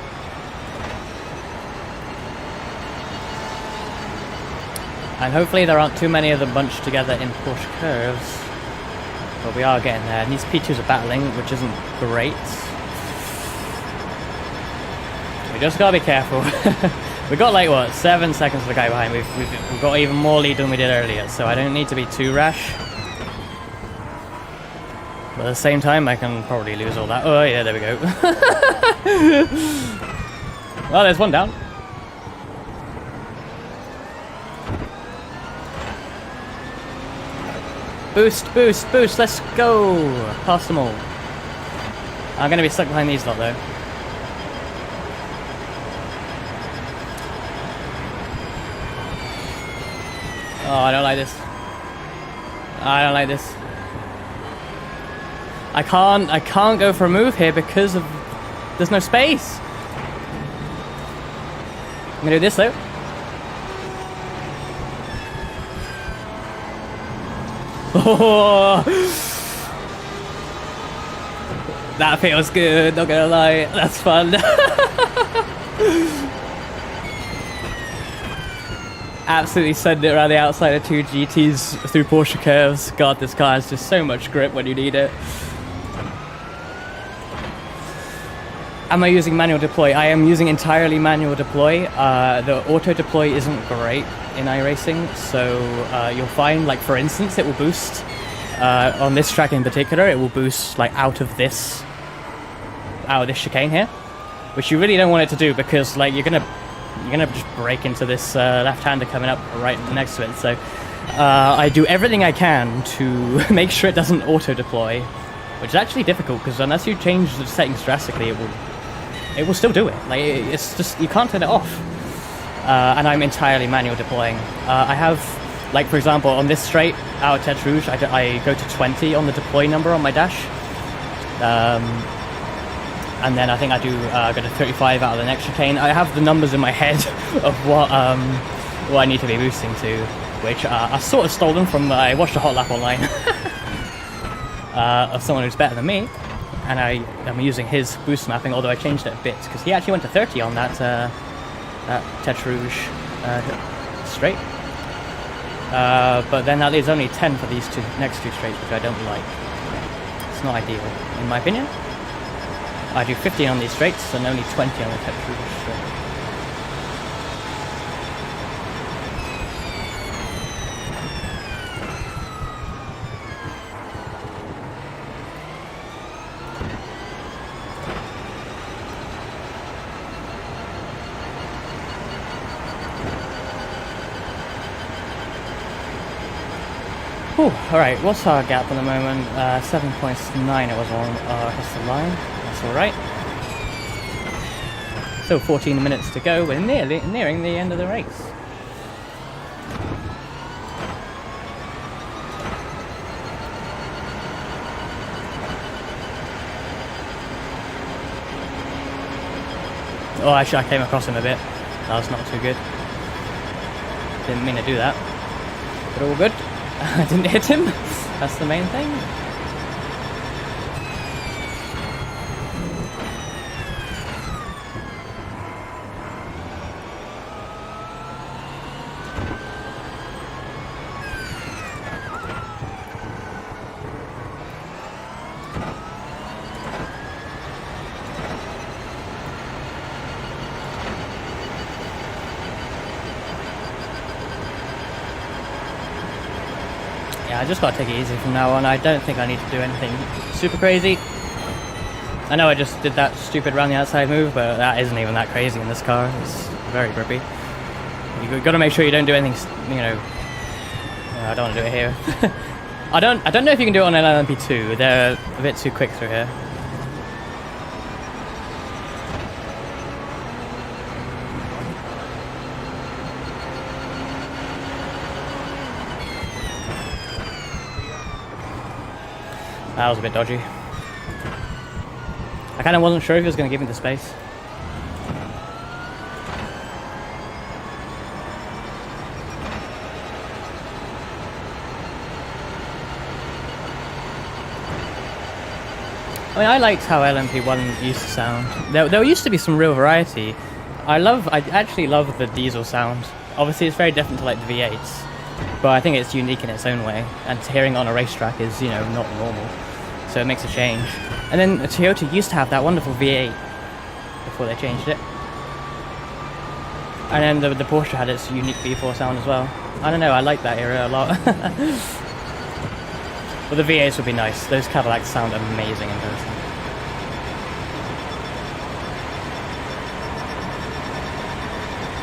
And hopefully there aren't too many of them bunched together in Porsche curves. But we are getting there. And these P2s are battling, which isn't great. We just gotta be careful. We got like, what, 7 seconds to the guy behind. We've got even more lead than we did earlier, so I don't need to be too rash. But at the same time, I can probably lose all that. Oh yeah, there we go. Well, there's one down. Boost, boost, boost, let's go! Past them all. I'm gonna be stuck behind these lot though. Oh, I don't like this. I don't like this. I can't go for a move here because of there's no space. I'm gonna do this though. Oh, that feels good, not gonna lie, that's fun. Absolutely send it around the outside of 2 GTs through Porsche curves. God, this car has just so much grip when you need it. Am I using manual deploy? I am using entirely manual deploy. The auto deploy isn't great in iRacing, so you'll find, like, for instance, it will boost on this track in particular. It will boost like out of this chicane here, which you really don't want it to do because like you're gonna just break into this left-hander coming up right next to it. So I do everything I can to make sure it doesn't auto deploy, which is actually difficult because unless you change the settings drastically, it will still do it. Like it's just you can't turn it off. And I'm entirely manual deploying. I have, like for example, on this straight out of Tete Rouge, I go to 20 on the deploy number on my dash. And then I think I do go to 35 out of the next chicane. I have the numbers in my head of what I need to be boosting to, which I sort of stole them from, I watched a hot lap online of someone who's better than me. And I'm using his boost mapping, although I changed it a bit, because he actually went to 30 on that Tete Rouge straight. But then that leaves only 10 for these next two straights, which I don't like. It's not ideal, in my opinion. I do 15 on these straights and only 20 on the Tete Rouge straight. Alright, what's our gap at the moment? 7.9 it was on across the line. That's alright. So 14 minutes to go. We're nearing the end of the race. Oh, actually I came across him a bit. That was not too good. Didn't mean to do that. But all good. I didn't hit him. That's the main thing. I just gotta take it easy from now on. I don't think I need to do anything super crazy. I know I just did that stupid round the outside move, but that isn't even that crazy in this car. It's very grippy. You gotta make sure you don't do anything, you know, I don't want to do it here. I don't know if you can do it on an LMP2. They're a bit too quick through here. That was a bit dodgy. I kind of wasn't sure if he was going to give me the space. I mean, I liked how LMP1 used to sound. There used to be some real variety. I actually love the diesel sound. Obviously, it's very different to like the V8s, but I think it's unique in its own way. And hearing it on a racetrack is, you know, not normal, so it makes a change. And then Toyota used to have that wonderful V8 before they changed it. And then the Porsche had its unique V4 sound as well. I don't know, I like that era a lot. But the V8s would be nice. Those Cadillacs sound amazing in person.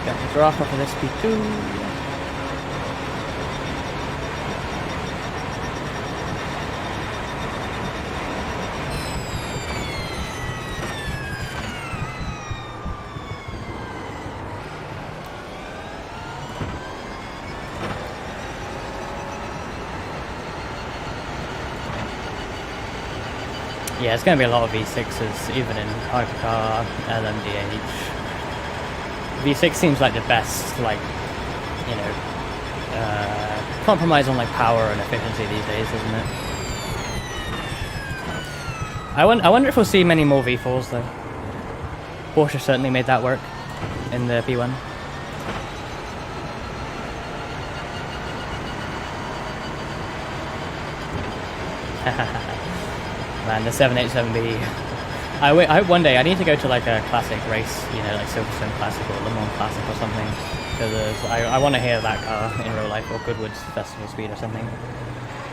Got the drop off of this P2. Yeah, it's going to be a lot of V6s, even in hypercar, LMDH. V6 seems like the best, like, you know, compromise on like power and efficiency these days, isn't it? I wonder if we'll see many more V4s though. Porsche certainly made that work in the P1. Man, the 787B. I hope one day I need to go to like a classic race, you know, like Silverstone Classic or Le Mans Classic or something. Because I want to hear that car in real life, or Goodwood's Festival Speed or something.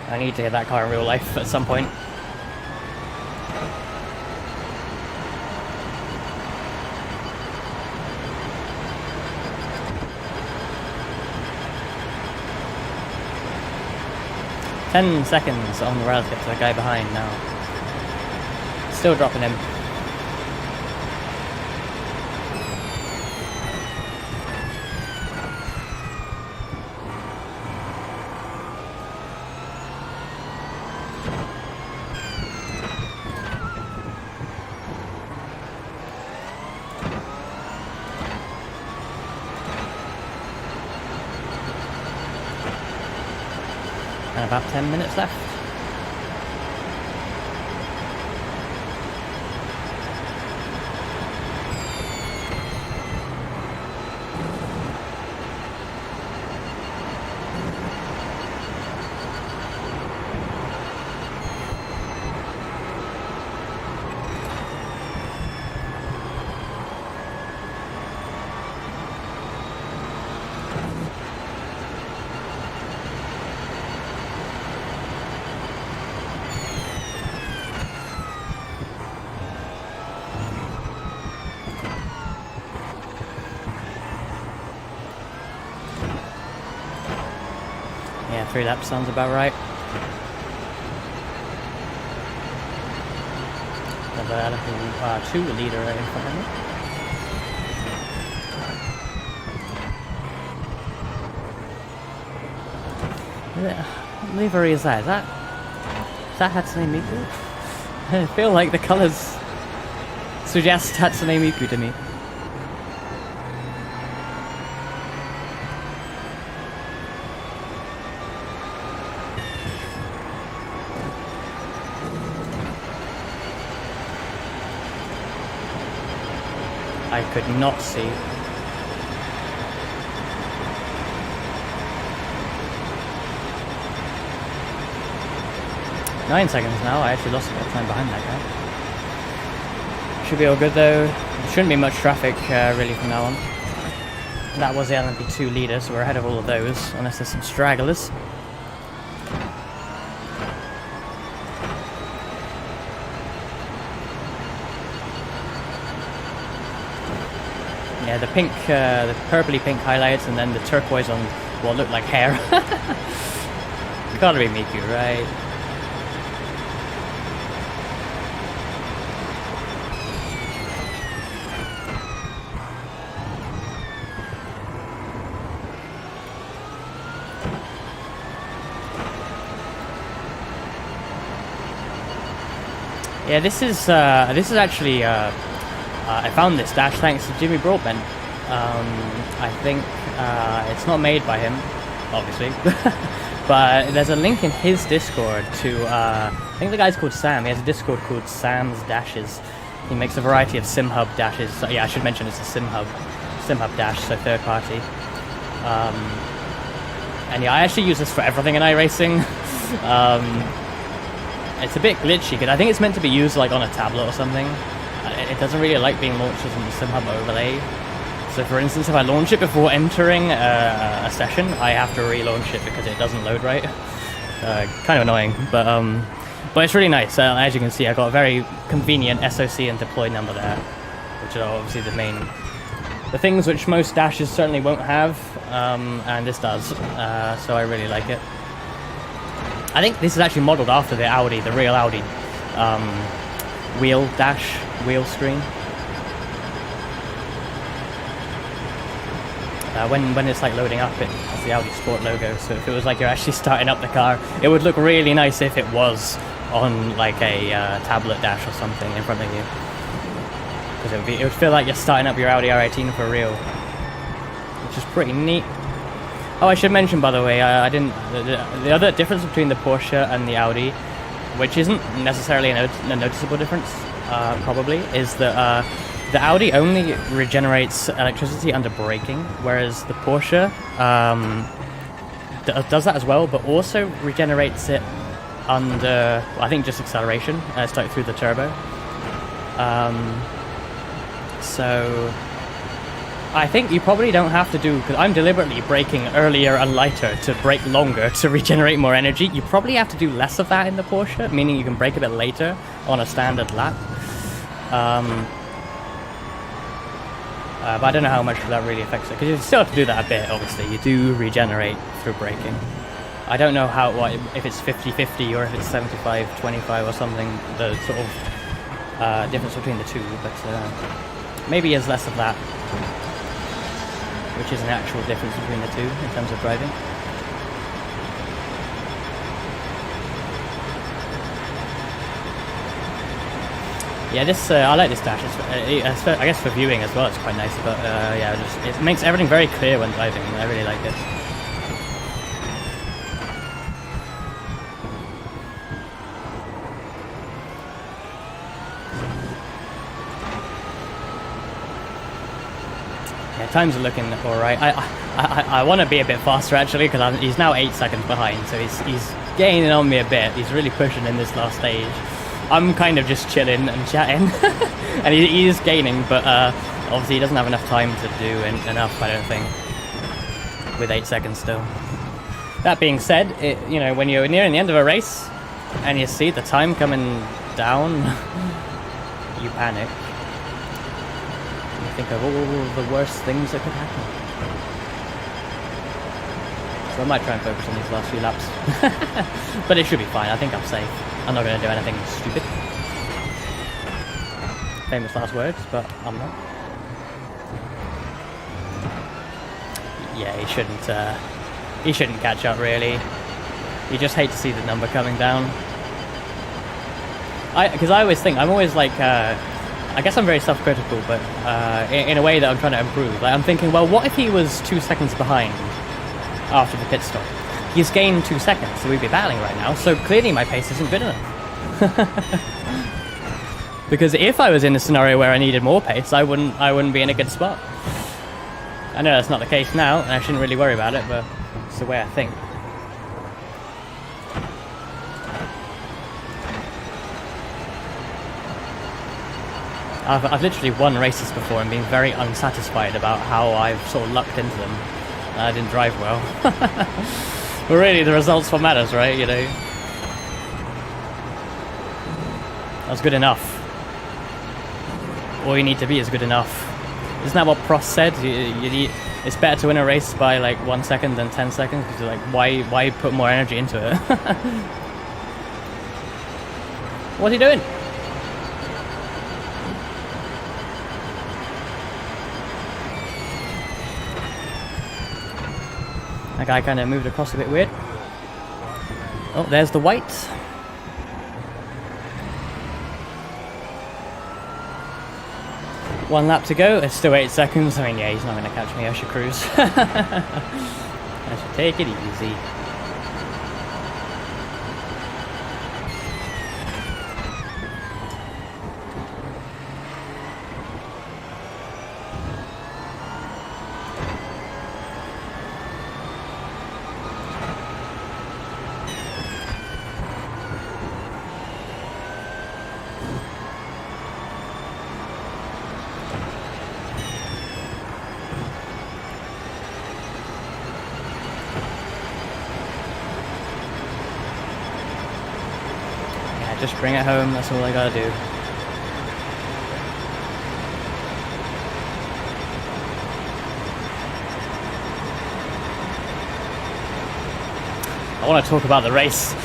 I need to hear that car in real life at some point. Ten seconds on the rail to get to the guy behind now. Still dropping him. And about 10 minutes left. Yeah, 3 laps sounds about right. Another LMP2 leader right in front of me. What livery is that? Is that Hatsune Miku? I feel like the colours suggest Hatsune Miku to me. I could not see. Nine seconds now. I actually lost a bit of time behind that guy. Should be all good though. There shouldn't be much traffic really from now on. That was the LMP2 leader, so we're ahead of all of those, unless there's some stragglers. Yeah, the pink, the purpley pink highlights, and then the turquoise on what looked like hair. Gotta be Miku, right? Yeah, this is actually I found this dash thanks to Jimmy Broadbent. I think it's not made by him, obviously, but there's a link in his Discord to I think the guy's called Sam. He has a Discord called Sam's Dashes. He makes a variety of SimHub dashes. So, yeah, I should mention it's a SimHub dash, so third party. And yeah, I actually use this for everything in iRacing. It's a bit glitchy because I think it's meant to be used like on a tablet or something. It doesn't really like being launched as a SimHub overlay. So for instance, if I launch it before entering a session, I have to relaunch it because it doesn't load right. Kind of annoying, but it's really nice. As you can see, I got a very convenient SOC and deploy number there, which are obviously the things which most dashes certainly won't have, and this does. So I really like it. I think this is actually modeled after the Audi, the real Audi wheel screen. When it's like loading up, it has the Audi Sport logo. So if it was like you're actually starting up the car, it would look really nice if it was on like a tablet dash or something in front of you, because it would feel like you're starting up your Audi R18 for real, which is pretty neat. Oh, I should mention, by the way, I didn't. The other difference between the Porsche and the Audi, which isn't necessarily a noticeable difference, probably, is that the Audi only regenerates electricity under braking, whereas the Porsche does that as well, but also regenerates it under, well, I think, just acceleration. It's like through the turbo. So I think you probably don't have to do, because I'm deliberately braking earlier and lighter to brake longer to regenerate more energy. You probably have to do less of that in the Porsche, meaning you can brake a bit later on a standard lap. But I don't know how much that really affects it, because you still have to do that a bit, obviously. You do regenerate through braking. I don't know if it's 50-50 or if it's 75-25 or something, the sort of difference between the two, but maybe there's less of that, which is an actual difference between the two in terms of driving. Yeah, this I like this dash. I guess for viewing as well, it's quite nice. But yeah, it makes everything very clear when driving. I really like it. Yeah, times are looking all right. I want to be a bit faster actually, because he's now 8 seconds behind, so he's gaining on me a bit. He's really pushing in this last stage. I'm kind of just chilling and chatting, and he is gaining, but obviously he doesn't have enough time to do enough, I don't think, with 8 seconds still. That being said, you know, when you're nearing the end of a race and you see the time coming down, you panic. You think of all the worst things that could happen. So I might try and focus on these last few laps. But it should be fine, I think I'm safe. I'm not going to do anything stupid. Famous last words, but I'm not. Yeah, he shouldn't catch up really. You just hate to see the number coming down. Because I always think, I'm always like, I guess I'm very self-critical, but in a way that I'm trying to improve. Like, I'm thinking, well, what if he was 2 seconds behind after the pit stop? He's gained 2 seconds, so we'd be battling right now, so clearly my pace isn't good enough. Because if I was in a scenario where I needed more pace, I wouldn't be in a good spot. I know that's not the case now, and I shouldn't really worry about it, but it's the way I think. I've literally won races before and been very unsatisfied about how I've sort of lucked into them. I didn't drive well. But really, the result's what matters, right? You know, that was good enough. All you need to be is good enough. isn't that what Prost said? It's better to win a race by like 1 second than 10 seconds, because like why put more energy into it? What's he doing? That guy kind of moved across a bit weird. Oh, there's the white. One lap to go. It's still 8 seconds. I mean, yeah, he's not going to catch me. I should cruise. I should take it easy. Just bring it home, that's all I gotta do. I want to talk about the race,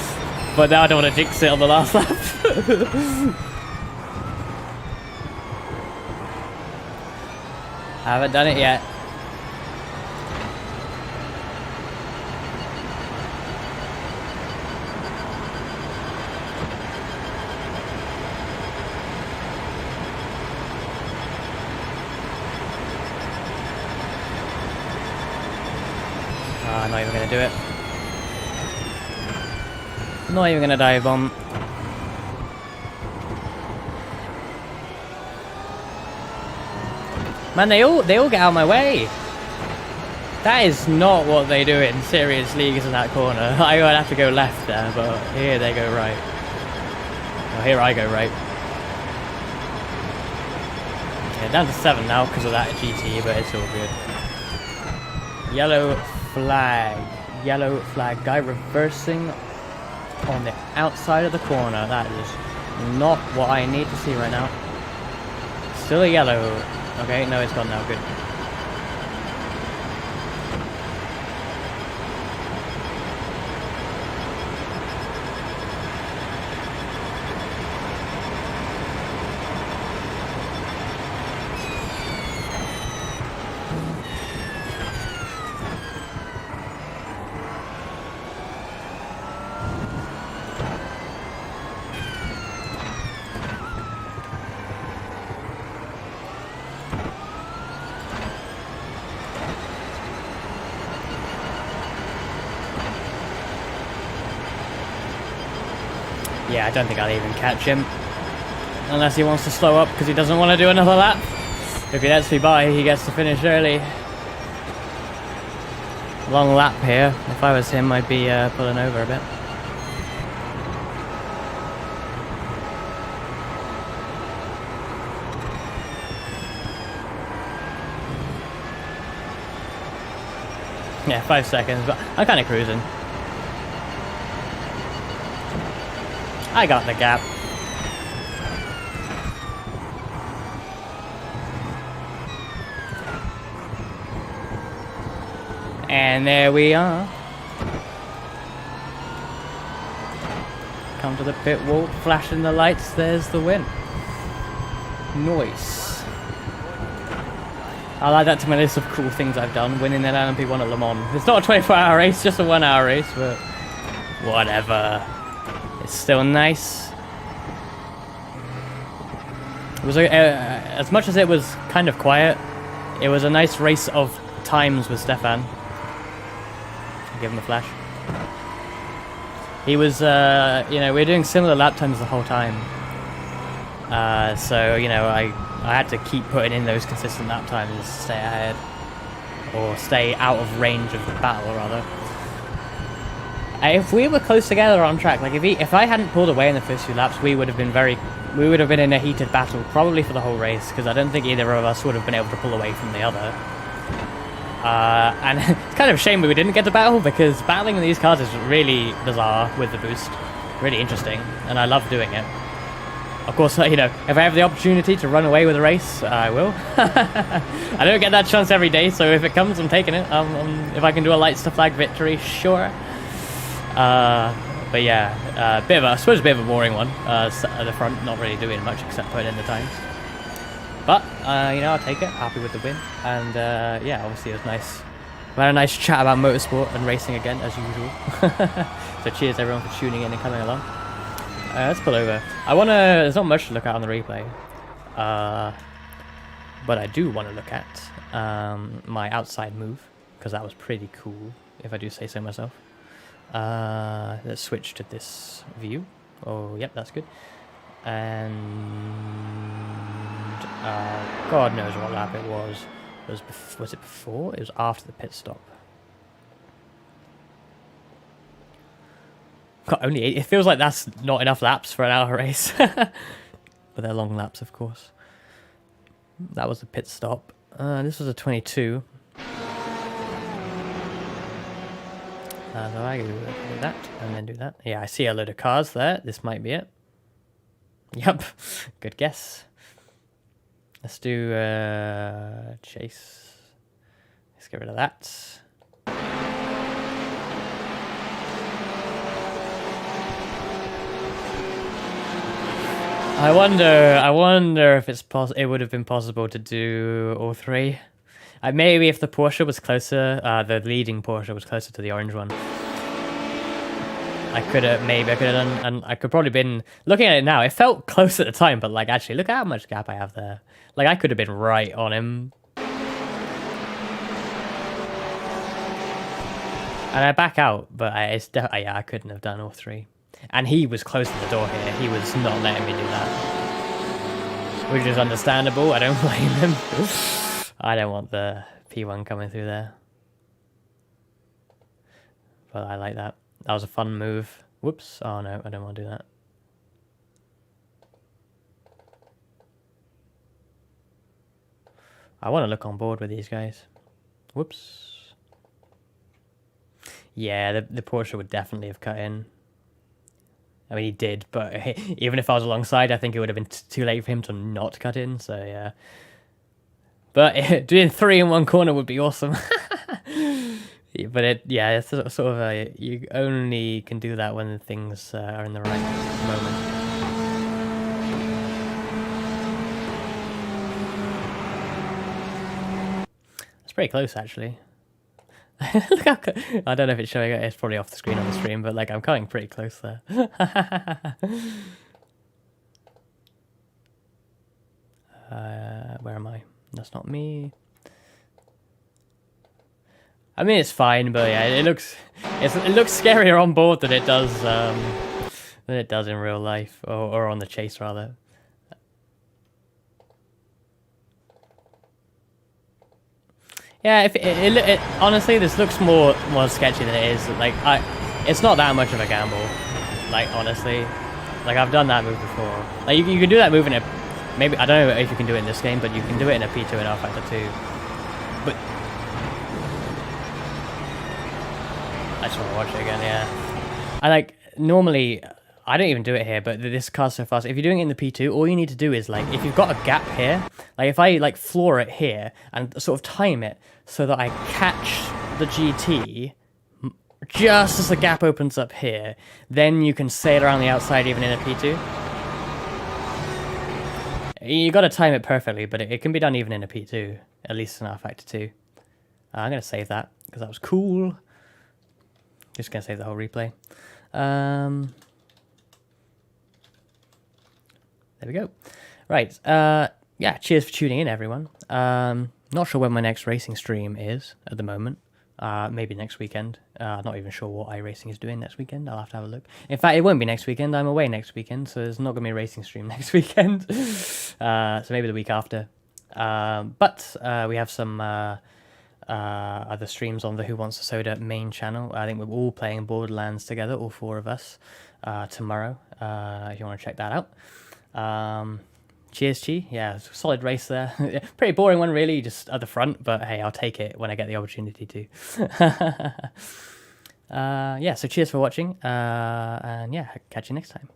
but now I don't want to jinx it on the last lap. I haven't done it yet. I'm not even going to do it. Not even going to dive bomb. Man, they all get out of my way. That is not what they do in serious leagues in that corner. I would have to go left there, but here they go right. Well, here I go right. Yeah, down to 7 now because of that GT, but it's all good. Yellow flag. Yellow flag. Guy reversing on the outside of the corner. That is not what I need to see right now. Still a yellow. Okay, no, it's gone now. Good. Yeah, I don't think I'll even catch him. Unless he wants to slow up because he doesn't want to do another lap. If he lets me by, he gets to finish early. Long lap here. If I was him, I'd be pulling over a bit. Yeah, 5 seconds, but I'm kind of cruising. I got the gap. And there we are. Come to the pit wall, flashing the lights, there's the win. Nice. I'll add that to my list of cool things I've done, winning an LMP1 at Le Mans. It's not a 24-hour race, just a 1-hour race, but whatever. It's still nice. It was as much as it was kind of quiet, it was a nice race of times with Stefan. Give him a flash. He was, you know, we were doing similar lap times the whole time. So, you know, I had to keep putting in those consistent lap times to stay ahead. Or stay out of range of the battle, rather. If we were close together on track, like if I hadn't pulled away in the first few laps, we would have been in a heated battle, probably for the whole race, because I don't think either of us would have been able to pull away from the other. And it's kind of a shame we didn't get to battle, because battling in these cars is really bizarre with the boost. Really interesting, and I love doing it. Of course, you know, if I have the opportunity to run away with a race, I will. I don't get that chance every day, so if it comes, I'm taking it. If I can do a light stuff flag victory, sure. But yeah, I suppose a bit of a boring one. At the front, not really doing much except putting in the times. But, you know, I'll take it. Happy with the win. And, yeah, obviously it was nice. We had a nice chat about motorsport and racing again, as usual. So cheers everyone for tuning in and coming along. Let's pull over. There's not much to look at on the replay. But I do want to look at my outside move, because that was pretty cool, if I do say so myself. Let's switch to this view. Oh, yep, that's good. And God knows what lap it was. Was it before? It was after the pit stop. God, it feels like that's not enough laps for an hour race. But they're long laps, of course. That was the pit stop. This was a 22. So I do that and then do that. Yeah, I see a load of cars there. This might be it. Yep, good guess. Let's do chase. Let's get rid of that. I wonder if it would have been possible to do all three. Maybe if the Porsche was closer, the leading Porsche was closer to the orange one. I could have done, and I could probably been, looking at it now, it felt close at the time, but like actually, look at how much gap I have there. Like I could have been right on him. And I back out, but yeah, I couldn't have done all three. And he was close to the door here. He was not letting me do that. Which is understandable. I don't blame him. I don't want the P1 coming through there. But I like that. That was a fun move. Whoops. Oh no, I don't want to do that. I want to look on board with these guys. Whoops. Yeah, the Porsche would definitely have cut in. I mean, he did, but even if I was alongside, I think it would have been too late for him to not cut in, so yeah. But doing 3 in one corner would be awesome. But it's sort of you only can do that when things are in the right moment. It's pretty close, actually. Look how I don't know if it's showing it. It's probably off the screen on the stream, but like I'm coming pretty close there. Where am I? That's not me. I mean, it's fine, but yeah, it looks scarier on board than it does in real life, or on the chase rather. Yeah, if honestly, this looks more sketchy than it is. Like it's not that much of a gamble. Like honestly, like I've done that move before. Like you can do that move in a, maybe I don't know if you can do it in this game, but you can do it in a P2 and R Factor 2. But I just want to watch it again. Yeah, I like normally. I don't even do it here, but this car's so fast. If you're doing it in the P2, all you need to do is, like, if you've got a gap here, like, if I, like, floor it here and sort of time it so that I catch the GT just as the gap opens up here, then you can sail around the outside even in a P2. You got to time it perfectly, but it can be done even in a P2, at least in R Factor 2. I'm going to save that, because that was cool. Just going to save the whole replay. There we go. Right. Yeah, cheers for tuning in, everyone. Not sure when my next racing stream is at the moment. Maybe next weekend. Not even sure what iRacing is doing next weekend. I'll have to have a look. In fact, it won't be next weekend. I'm away next weekend, so there's not going to be a racing stream next weekend. So maybe the week after. But we have some other streams on the Who Wants a Soda main channel. I think we're all playing Borderlands together, all 4 of us, tomorrow, if you want to check that out. Cheers, Chi. Yeah, solid race there. Pretty boring one, really, just at the front, but hey, I'll take it when I get the opportunity to. Yeah, so cheers for watching, and yeah, catch you next time.